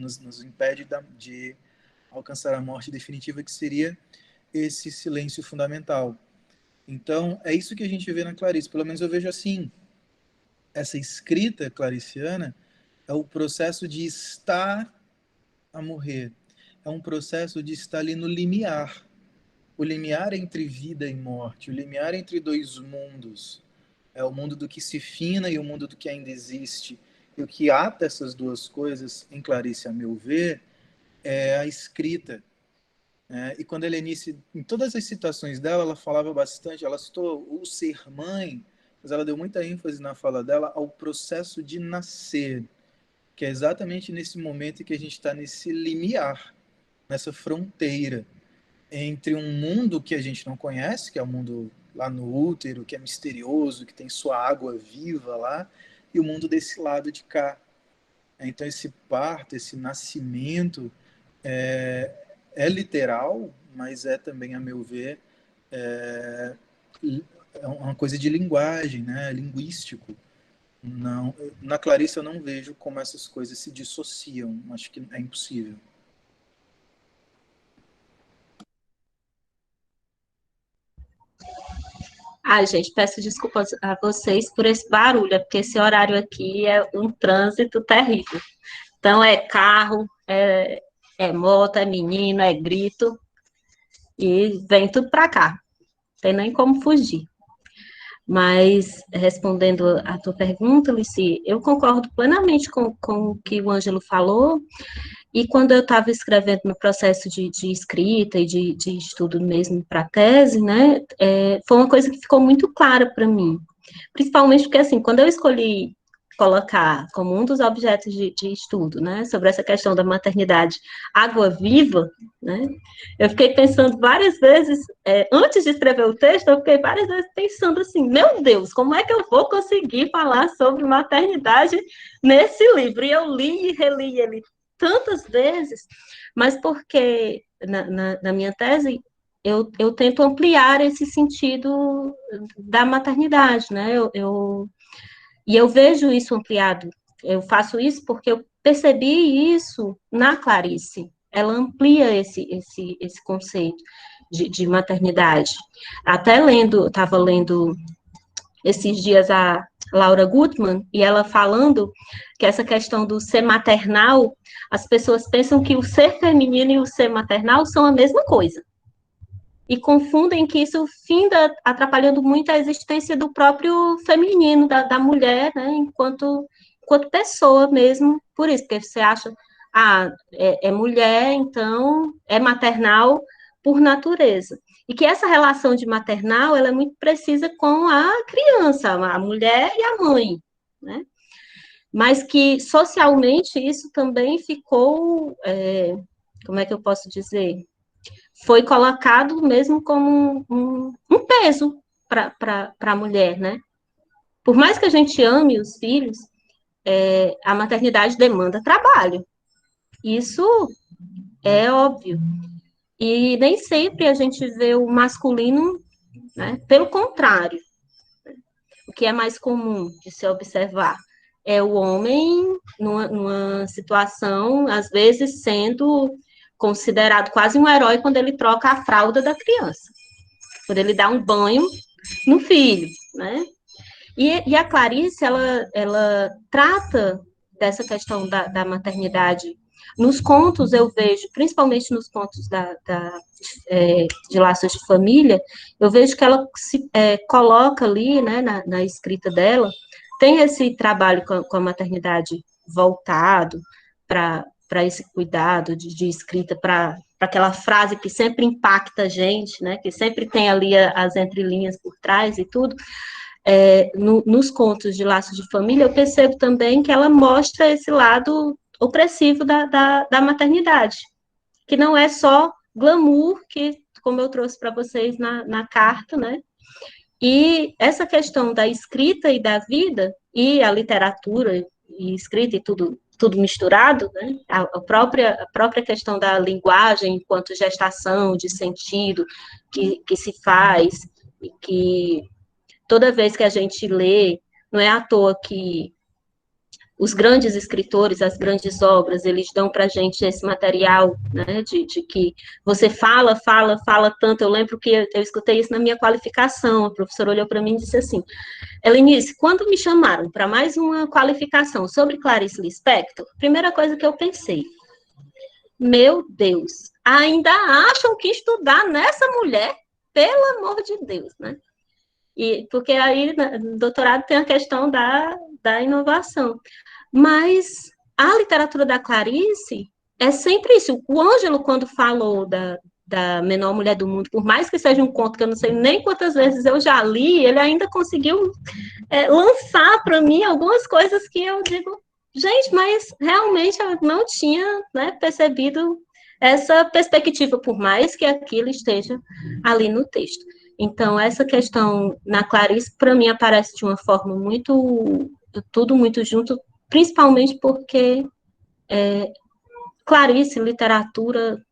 de alcançar a morte definitiva, que seria esse silêncio fundamental. Então, é isso que a gente vê na Clarice, pelo menos eu vejo assim. Essa escrita clariciana é o processo de estar a morrer. É um processo de estar ali no limiar. O limiar entre vida e morte, o limiar entre dois mundos. É o mundo do que se fina e o mundo do que ainda existe. E o que ata essas duas coisas, em Clarice, a meu ver, é a escrita. E quando a Helenice, em todas as citações dela, ela falava bastante, ela citou o ser mãe, mas ela deu muita ênfase na fala dela ao processo de nascer, que é exatamente nesse momento que a gente está nesse limiar, nessa fronteira entre um mundo que a gente não conhece, que é o mundo lá no útero, que é misterioso, que tem sua água viva lá, e o mundo desse lado de cá. Então esse parto, esse nascimento é literal, mas é também, a meu ver, é, é uma coisa de linguagem, né? Linguístico. Não, na Clarice eu não vejo como essas coisas se dissociam. Acho que é impossível. Ai, gente, peço desculpas a vocês por esse barulho, porque esse horário aqui é um trânsito terrível. Então, é carro, é moto, é menino, é grito, e vem tudo para cá. Não tem nem como fugir. Mas, respondendo à tua pergunta, Lici, eu concordo plenamente com o que o Ângelo falou, e quando eu estava escrevendo no processo de escrita e de estudo mesmo para a tese, né, foi uma coisa que ficou muito clara para mim. Principalmente porque, assim, quando eu escolhi colocar como um dos objetos de estudo, né, sobre essa questão da maternidade água-viva, né, eu fiquei pensando várias vezes, antes de escrever o texto, eu fiquei várias vezes pensando assim, meu Deus, como é que eu vou conseguir falar sobre maternidade nesse livro? E eu li e reli ele tantas vezes, mas porque na minha tese eu tento ampliar esse sentido da maternidade, né? E eu vejo isso ampliado. Eu faço isso porque eu percebi isso na Clarice. Ela amplia esse conceito de maternidade. Até estava lendo esses dias a Laura Gutman, e ela falando que essa questão do ser maternal, as pessoas pensam que o ser feminino e o ser maternal são a mesma coisa. E confundem que isso finda atrapalhando muito a existência do próprio feminino, da mulher, né, enquanto pessoa mesmo, por isso, porque você acha, é mulher, então é maternal por natureza. E que essa relação de maternal, ela é muito precisa com a criança, a mulher e a mãe, né? Mas que socialmente isso também ficou, como é que eu posso dizer? Foi colocado mesmo como um peso para a mulher, né? Por mais que a gente ame os filhos, a maternidade demanda trabalho. Isso é óbvio. E nem sempre a gente vê o masculino, né? Pelo contrário. que é mais comum de se observar? É o homem numa situação, às vezes, sendo considerado quase um herói quando ele troca a fralda da criança, quando ele dá um banho no filho, né? E a Clarice, ela trata dessa questão da maternidade. Nos contos, eu vejo, principalmente nos contos de Laços de Família, eu vejo que ela se coloca ali, né, na escrita dela, tem esse trabalho com a maternidade voltado para esse cuidado de escrita, para aquela frase que sempre impacta a gente, né, que sempre tem ali as entrelinhas por trás e tudo. Nos contos de Laços de Família, eu percebo também que ela mostra esse lado opressivo da maternidade, que não é só glamour, que, como eu trouxe para vocês na carta, né? E essa questão da escrita e da vida, e a literatura e escrita e tudo misturado, né? A própria questão da linguagem enquanto gestação de sentido que se faz, e que toda vez que a gente lê, não é à toa que os grandes escritores, as grandes obras, eles dão para a gente esse material, né, de que você fala tanto. Eu lembro que eu escutei isso na minha qualificação, a professora olhou para mim e disse assim, Helenice, quando me chamaram para mais uma qualificação sobre Clarice Lispector, primeira coisa que eu pensei, meu Deus, ainda acham que estudar nessa mulher? Pelo amor de Deus, né? Porque aí no doutorado tem a questão da inovação. Mas a literatura da Clarice é sempre isso. O Ângelo, quando falou da Menor Mulher do Mundo, por mais que seja um conto que eu não sei nem quantas vezes eu já li, ele ainda conseguiu lançar para mim algumas coisas que eu digo, gente, mas realmente eu não tinha, né, percebido essa perspectiva, por mais que aquilo esteja ali no texto. Então, essa questão na Clarice, para mim, aparece de uma forma tudo muito junto, principalmente porque Clarice, literatura,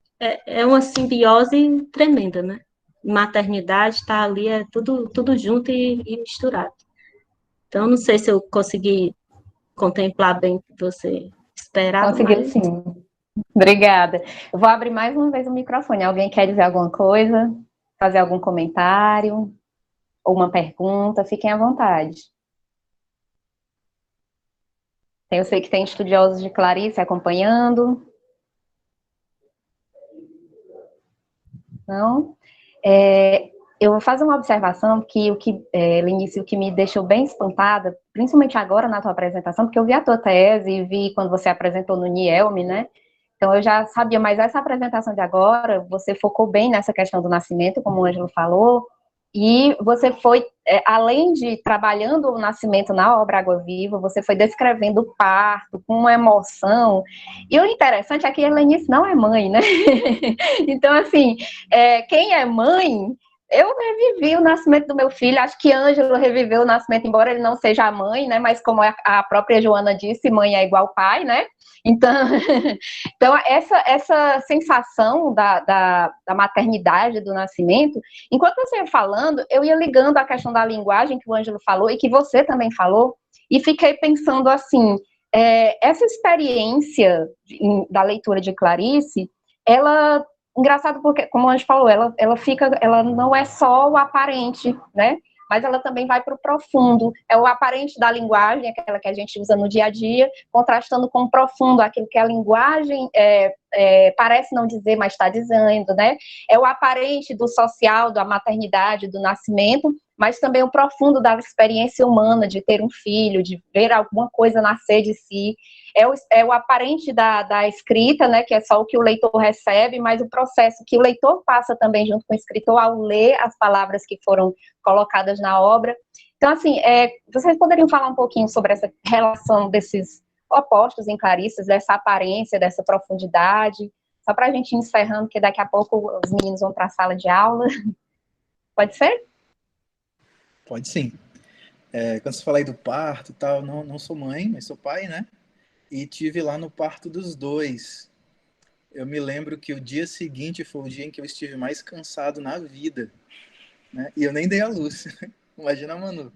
é uma simbiose tremenda, né? Maternidade está ali, é tudo junto e misturado. Então, não sei se eu consegui contemplar bem o que você esperava. Conseguiu, mas... sim. Obrigada. Eu vou abrir mais uma vez o microfone. Alguém quer dizer alguma coisa? Fazer algum comentário? Ou uma pergunta? Fiquem à vontade. Eu sei que tem estudiosos de Clarice acompanhando. Não? Eu vou fazer uma observação que Lenice, o que me deixou bem espantada, principalmente agora na tua apresentação, porque eu vi a tua tese e vi quando você apresentou no NIELM, né? Então eu já sabia, mas essa apresentação de agora, você focou bem nessa questão do nascimento, como o Ângelo falou, e você foi, além de trabalhando o nascimento na obra Água Viva, você foi descrevendo o parto com uma emoção. E o interessante é que a Lenice não é mãe, né? Então, assim, quem é mãe, eu revivi o nascimento do meu filho, acho que Ângelo reviveu o nascimento, embora ele não seja a mãe, né? Mas como a própria Joana disse, mãe é igual pai, né? Então, então essa sensação da maternidade, do nascimento, enquanto você ia falando, eu ia ligando a questão da linguagem que o Ângelo falou e que você também falou, e fiquei pensando assim, essa experiência da leitura de Clarice, ela, engraçado porque, como a gente falou, ela não é só o aparente, né? Mas ela também vai para o profundo. É o aparente da linguagem, aquela que a gente usa no dia a dia, contrastando com o profundo, aquilo que a linguagem parece não dizer, mas está dizendo, né? É o aparente do social, da maternidade, do nascimento, mas também o profundo da experiência humana, de ter um filho, de ver alguma coisa nascer de si. É o aparente da escrita, né, que é só o que o leitor recebe, mas o processo que o leitor passa também junto com o escritor ao ler as palavras que foram colocadas na obra. Então, assim, vocês poderiam falar um pouquinho sobre essa relação desses opostos em Clarice, dessa aparência, dessa profundidade, só para a gente ir encerrando, porque daqui a pouco os meninos vão para a sala de aula. Pode ser? Pode sim. Quando você fala aí do parto e tal, não sou mãe, mas sou pai, né? E tive lá no parto dos dois. Eu me lembro que o dia seguinte foi o dia em que eu estive mais cansado na vida, né? E eu nem dei a luz. Imagina a Manu.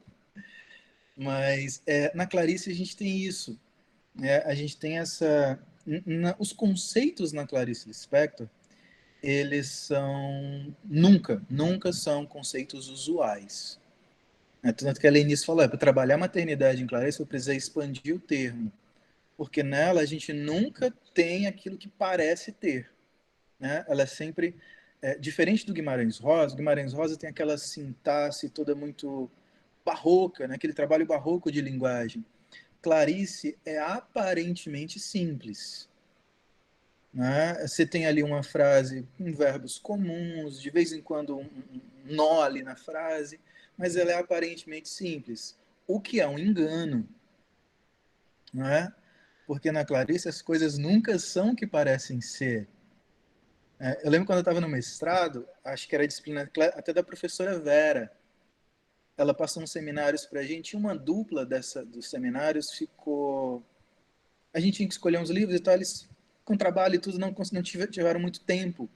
Mas na Clarice a gente tem isso, né? A gente tem essa... os conceitos na Clarice Lispector, eles são... nunca são conceitos usuais. Tanto que a Lenice falou, para trabalhar a maternidade em Clarice, eu precisei expandir o termo, porque nela a gente nunca tem aquilo que parece ter, né? Ela é sempre... diferente do Guimarães Rosa, o Guimarães Rosa tem aquela sintaxe toda muito barroca, né? Aquele trabalho barroco de linguagem. Clarice é aparentemente simples, né? Você tem ali uma frase com verbos comuns, de vez em quando um nó ali na frase, mas ela é aparentemente simples, o que é um engano, né? Porque na Clarice as coisas nunca são o que parecem ser. Eu lembro quando eu estava no mestrado, acho que era a disciplina até da professora Vera, ela passou uns seminários para a gente, e uma dupla dos seminários ficou... A gente tinha que escolher uns livros e tal, eles, com trabalho e tudo, não tiveram muito tempo.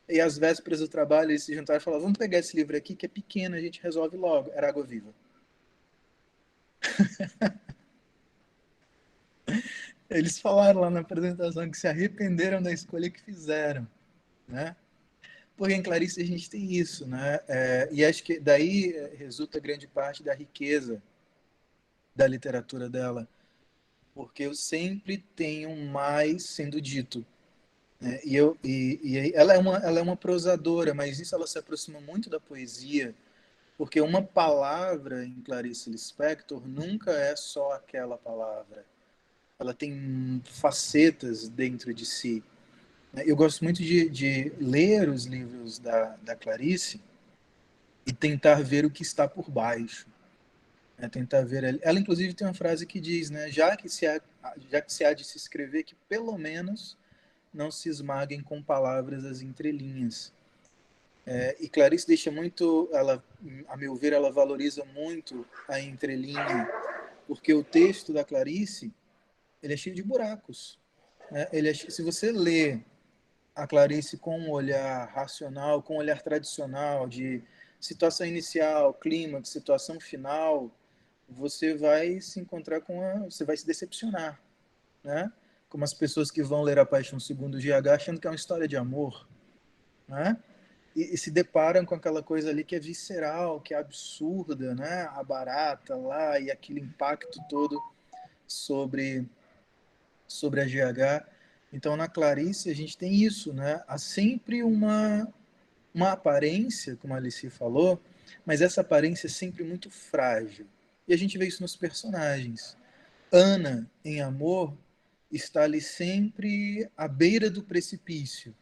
E às vésperas do trabalho, eles se juntaram e falaram, vamos pegar esse livro aqui, que é pequeno, a gente resolve logo. Era Água Viva. Eles falaram lá na apresentação que se arrependeram da escolha que fizeram, né? Porque em Clarice a gente tem isso, né? E acho que daí resulta grande parte da riqueza da literatura dela, porque eu sempre tenho mais sendo dito, né? Ela é uma prosadora, mas isso ela se aproxima muito da poesia, porque uma palavra em Clarice Lispector nunca é só aquela palavra. Ela tem facetas dentro de si. Eu gosto muito de ler os livros da Clarice e tentar ver o que está por baixo. Né? Tentar ver ela, inclusive, tem uma frase que diz, né, já que se há de se escrever, que pelo menos não se esmaguem com palavras as entrelinhas. E Clarice deixa muito, ela, a meu ver, ela valoriza muito a entrelinha, porque o texto da Clarice, ele é cheio de buracos. Né? Se você lê a Clarice com um olhar racional, com um olhar tradicional, de situação inicial, clímax, situação final, você vai se encontrar você vai se decepcionar, né? Como as pessoas que vão ler A Paixão Segundo GH achando que é uma história de amor, né? E se deparam com aquela coisa ali que é visceral, que é absurda, né? A barata lá e aquele impacto todo sobre a GH. Então, na Clarice, a gente tem isso, né? Há sempre uma aparência, como a Alice falou, mas essa aparência é sempre muito frágil. E a gente vê isso nos personagens. Ana, em Amor, está ali sempre à beira do precipício,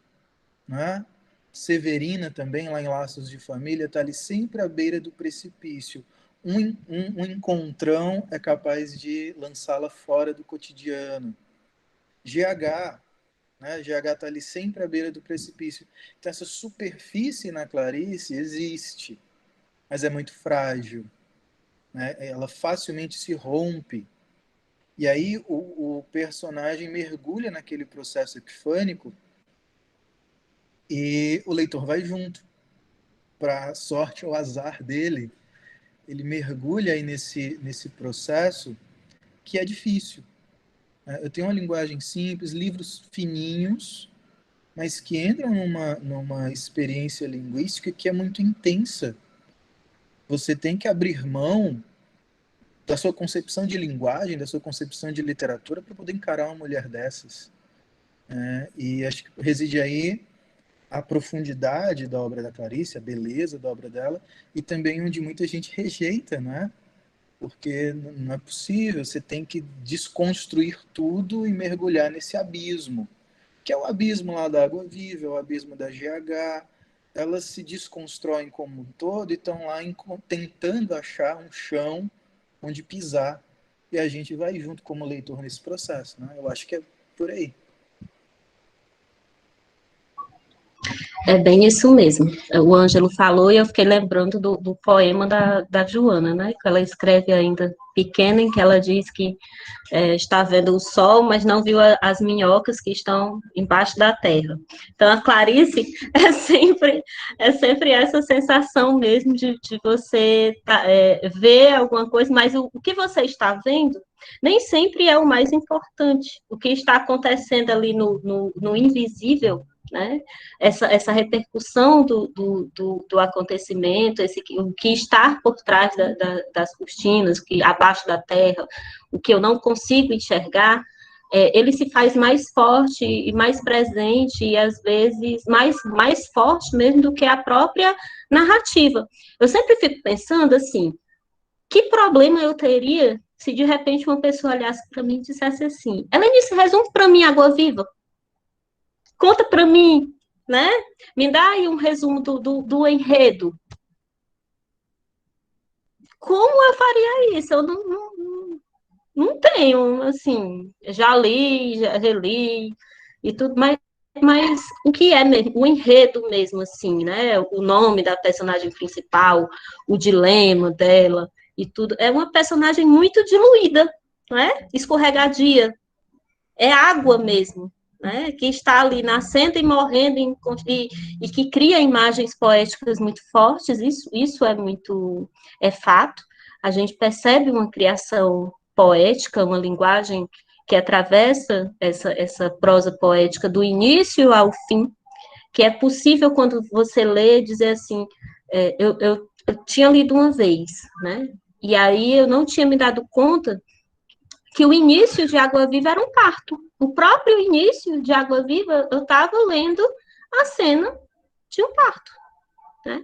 né? Severina também, lá em Laços de Família, está ali sempre à beira do precipício. Um encontrão é capaz de lançá-la fora do cotidiano. GH, né? GH está ali sempre à beira do precipício. Então, essa superfície na Clarice existe, mas é muito frágil. Né? Ela facilmente se rompe. E aí o personagem mergulha naquele processo epifânico e o leitor vai junto. Para sorte ou azar dele, ele mergulha aí nesse processo que é difícil. Eu tenho uma linguagem simples, livros fininhos, mas que entram numa experiência linguística que é muito intensa. Você tem que abrir mão da sua concepção de linguagem, da sua concepção de literatura para poder encarar uma mulher dessas. E acho que reside aí a profundidade da obra da Clarice, a beleza da obra dela, e também onde muita gente rejeita, né? Porque não é possível, você tem que desconstruir tudo e mergulhar nesse abismo, que é o abismo lá da Água Viva, é o abismo da GH. Elas se desconstroem como um todo e estão lá tentando achar um chão onde pisar. E a gente vai junto como leitor nesse processo, né? Eu acho que é por aí. É bem isso mesmo. O Ângelo falou e eu fiquei lembrando do poema da Joana, né? Que ela escreve ainda pequena, em que ela diz que está vendo o sol, mas não viu as minhocas que estão embaixo da terra. Então, a Clarice é sempre essa sensação mesmo de você ver alguma coisa, mas o que você está vendo nem sempre é o mais importante. O que está acontecendo ali no invisível, né? Essa repercussão do acontecimento, o que está por trás das cortinas, que abaixo da terra, o que eu não consigo enxergar, ele se faz mais forte e mais presente, e às vezes mais forte mesmo do que a própria narrativa. Eu sempre fico pensando assim, que problema eu teria se de repente uma pessoa olhasse para mim e dissesse assim, Helenice, resume para mim Água Viva, conta para mim, né? Me dá aí um resumo do enredo. Como eu faria isso? Eu não tenho, assim, já li, já reli e tudo, mas o que é mesmo? O enredo mesmo, assim, né? O nome da personagem principal, o dilema dela e tudo. É uma personagem muito diluída, né? Escorregadia. É água mesmo, né? Que está ali nascendo e morrendo e que cria imagens poéticas muito fortes. Isso é fato. A gente percebe uma criação poética, uma linguagem que atravessa essa prosa poética do início ao fim, que é possível quando você lê dizer assim, eu tinha lido uma vez, né? E aí eu não tinha me dado conta que o início de Água Viva era um parto. O próprio início de Água Viva, eu estava lendo a cena de um parto, né?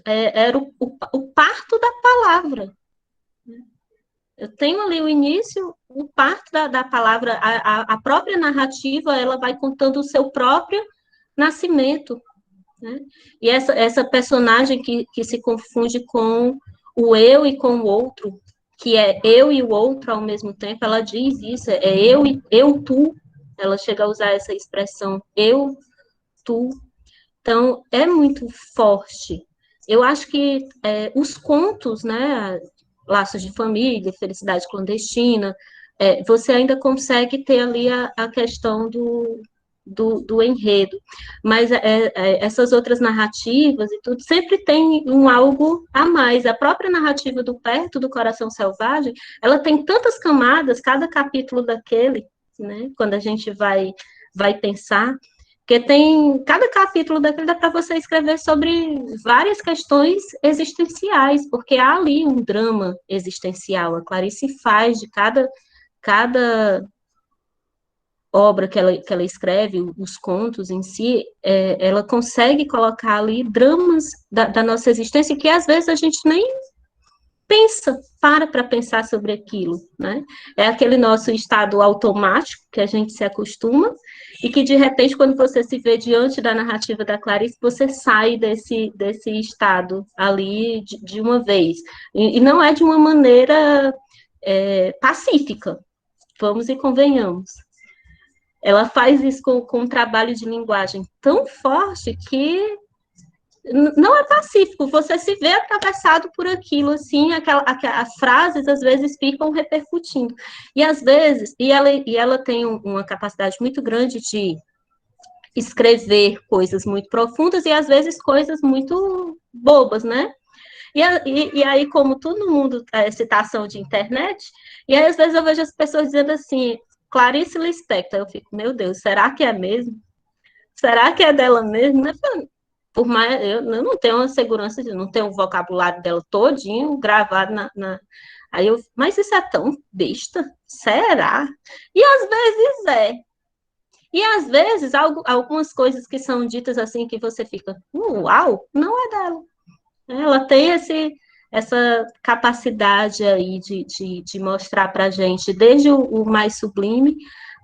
Era o parto da palavra. Eu tenho ali o início, o parto da palavra, a própria narrativa, ela vai contando o seu próprio nascimento, né? E essa personagem que se confunde com o eu e com o outro, que é eu e o outro ao mesmo tempo, ela diz isso, é eu, tu, ela chega a usar essa expressão, eu, tu, então é muito forte. Eu acho que os contos, né, Laços de Família, Felicidade Clandestina, você ainda consegue ter ali a questão do enredo, mas essas outras narrativas e tudo sempre tem um algo a mais. A própria narrativa do Perto do Coração Selvagem, ela tem tantas camadas, cada capítulo daquele, né? Quando a gente vai pensar, que tem cada capítulo daquele dá para você escrever sobre várias questões existenciais, porque há ali um drama existencial. A Clarice faz de cada obra que ela escreve, os contos em si, ela consegue colocar ali dramas da nossa existência que às vezes a gente nem para pensar sobre aquilo, né? É aquele nosso estado automático que a gente se acostuma e que, de repente, quando você se vê diante da narrativa da Clarice, você sai desse estado ali de uma vez. E não é de uma maneira pacífica, vamos e convenhamos. Ela faz isso com um trabalho de linguagem tão forte que não é pacífico, você se vê atravessado por aquilo, assim, as frases às vezes ficam repercutindo. E às vezes, ela tem uma capacidade muito grande de escrever coisas muito profundas e às vezes coisas muito bobas, né? E aí, como todo mundo é citação de internet, e aí às vezes eu vejo as pessoas dizendo assim, Clarice Lispector, eu fico, meu Deus, será que é mesmo? Será que é dela mesmo? Né? Por mais, eu não tenho uma segurança de não ter o vocabulário dela todinho gravado Aí mas isso é tão besta? Será? E às vezes é. E às vezes algumas coisas que são ditas assim que você fica, uau, não é dela. Ela tem essa capacidade aí de mostrar para a gente, desde o mais sublime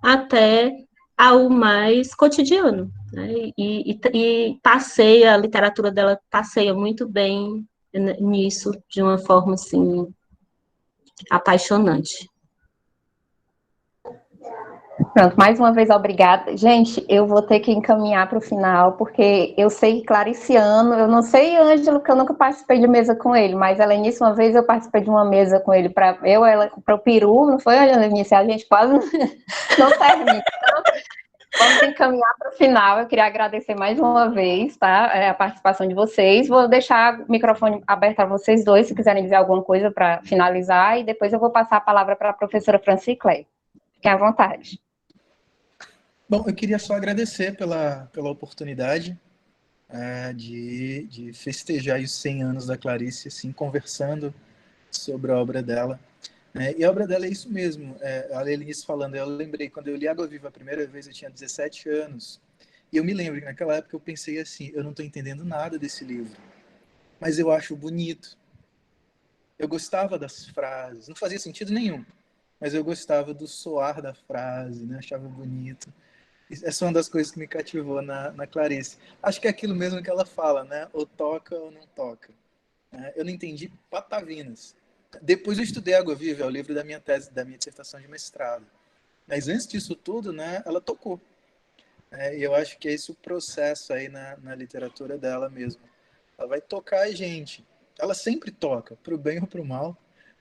até ao mais cotidiano, né? E passeia, a literatura dela passeia muito bem nisso, de uma forma, assim, apaixonante. Pronto, mais uma vez, obrigada. Gente, eu vou ter que encaminhar para o final, porque eu sei Clariciano, eu não sei Ângelo, que eu nunca participei de mesa com ele, mas Helenice, uma vez eu participei de uma mesa com ele, para o Peru, não foi, Helenice? A gente quase não termina. Então, vamos encaminhar para o final. Eu queria agradecer mais uma vez, tá, a participação de vocês. Vou deixar o microfone aberto para vocês dois, se quiserem dizer alguma coisa para finalizar, e depois eu vou passar a palavra para a professora Franci Clay. Fiquem à vontade. Bom, eu queria só agradecer pela oportunidade de festejar os 100 anos da Clarice, assim, conversando sobre a obra dela. E a obra dela é isso mesmo. A Helenice falando, eu lembrei, quando eu li Água Viva a primeira vez, eu tinha 17 anos. E eu me lembro que naquela época eu pensei assim, eu não estou entendendo nada desse livro, mas eu acho bonito. Eu gostava das frases, não fazia sentido nenhum, mas eu gostava do soar da frase, né? Achava bonito. Essa é uma das coisas que me cativou na Clarice. Acho que é aquilo mesmo que ela fala, né? Ou toca ou não toca. Eu não entendi patavinas. Depois eu estudei Água Viva, é o livro da minha tese, da minha dissertação de mestrado. Mas antes disso tudo, né, ela tocou. E eu acho que é esse o processo aí na literatura dela mesmo. Ela vai tocar a gente. Ela sempre toca, pro bem ou pro mal.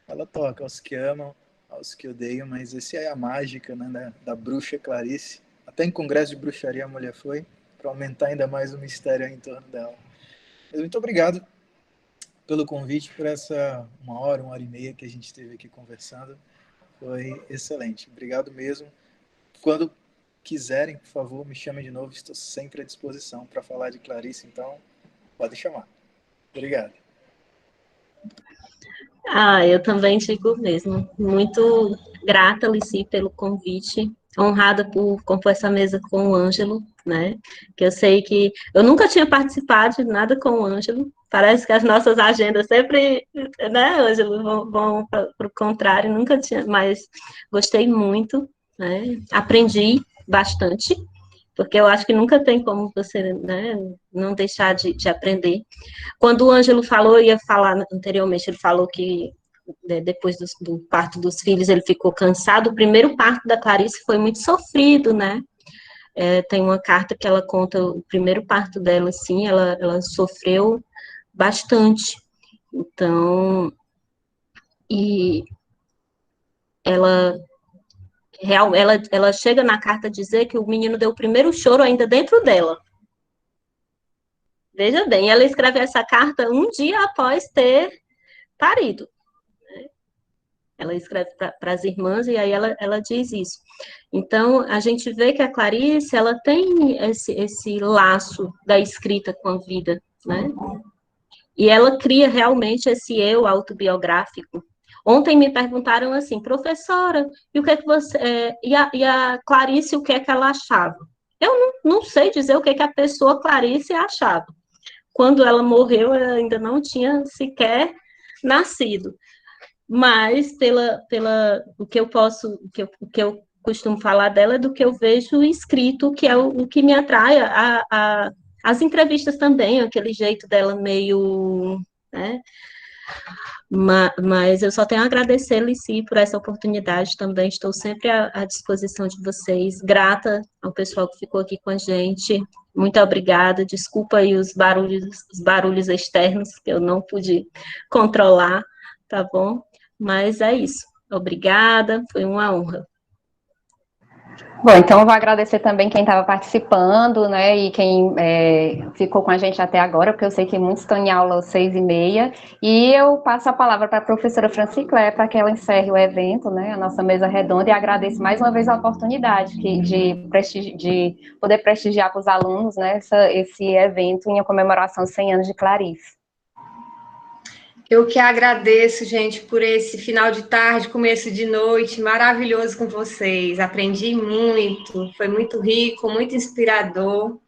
Ela toca aos que amam, aos que odeiam, mas essa é a mágica, né, da bruxa Clarice. Até em congresso de bruxaria a mulher foi, para aumentar ainda mais o mistério em torno dela. Mas muito obrigado pelo convite, por essa 1 hora e meia que a gente esteve aqui conversando. Foi excelente. Obrigado mesmo. Quando quiserem, por favor, me chamem de novo. Estou sempre à disposição para falar de Clarice, então pode chamar. Obrigado. Eu também digo mesmo. Muito grata, Lici, pelo convite. Honrada por compor essa mesa com o Ângelo, né? Que eu sei que eu nunca tinha participado de nada com o Ângelo. Parece que as nossas agendas sempre, né, Ângelo, vão para o contrário. Nunca tinha, mas gostei muito, né? Aprendi bastante, porque eu acho que nunca tem como você, né, não deixar de aprender. Quando o Ângelo falou, eu ia falar anteriormente, ele falou que depois do parto dos filhos ele ficou cansado. O primeiro parto da Clarice foi muito sofrido, né? Tem uma carta que ela conta o primeiro parto dela, assim, ela sofreu bastante. Então, e ela ela chega na carta a dizer que o menino deu o primeiro choro ainda dentro dela. Veja bem, ela escreve essa carta um dia após ter parido. Ela escreve para as irmãs e aí ela diz isso. Então, a gente vê que a Clarice, ela tem esse laço da escrita com a vida, né? E ela cria realmente esse eu autobiográfico. Ontem me perguntaram assim, professora, e o que é que você... e a Clarice, o que é que ela achava? Eu não sei dizer o que é que a pessoa Clarice achava. Quando ela morreu, ela ainda não tinha sequer nascido. Mas o que eu posso, o que eu costumo falar dela é do que eu vejo escrito, que é o que me atrai, as entrevistas também, aquele jeito dela meio, né? Mas eu só tenho a agradecer, Lici, por essa oportunidade também, estou sempre à disposição de vocês, grata ao pessoal que ficou aqui com a gente, muito obrigada, desculpa aí os barulhos externos que eu não pude controlar, tá bom? Mas é isso. Obrigada, foi uma honra. Bom, então eu vou agradecer também quem estava participando, né, e quem ficou com a gente até agora, porque eu sei que muitos estão em aula às 6h30, e eu passo a palavra para a professora Franci Clay para que ela encerre o evento, né, a nossa mesa redonda, e agradeço mais uma vez a oportunidade de poder prestigiar para os alunos, né, esse evento em comemoração aos 100 anos de Clarice. Eu que agradeço, gente, por esse final de tarde, começo de noite maravilhoso com vocês. Aprendi muito, foi muito rico, muito inspirador.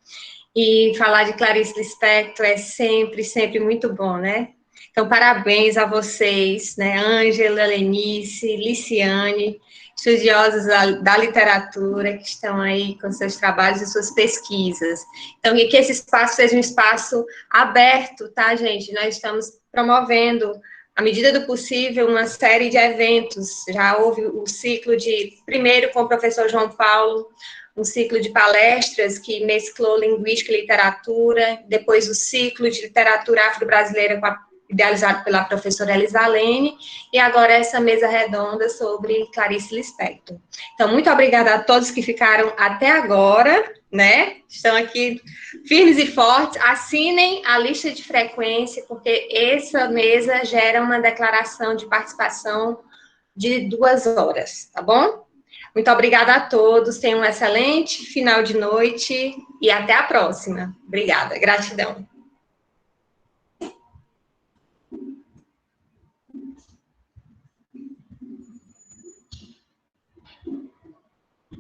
E falar de Clarice Lispector é sempre, sempre muito bom, né? Então, parabéns a vocês, né? Ângela, Lenice, Liciane, estudiosos da literatura que estão aí com seus trabalhos e suas pesquisas. Então, e que esse espaço seja um espaço aberto, tá, gente? Nós estamos promovendo à medida do possível, uma série de eventos. Já houve o ciclo primeiro com o professor João Paulo, um ciclo de palestras que mesclou linguística e literatura, depois o ciclo de literatura afro-brasileira idealizado pela professora Elisalene, e agora essa mesa redonda sobre Clarice Lispector. Então, muito obrigada a todos que ficaram até agora, né? Estão aqui firmes e fortes. Assinem a lista de frequência, porque essa mesa gera uma declaração de participação de 2 horas, tá bom? Muito obrigada a todos, tenham um excelente final de noite e até a próxima. Obrigada, gratidão.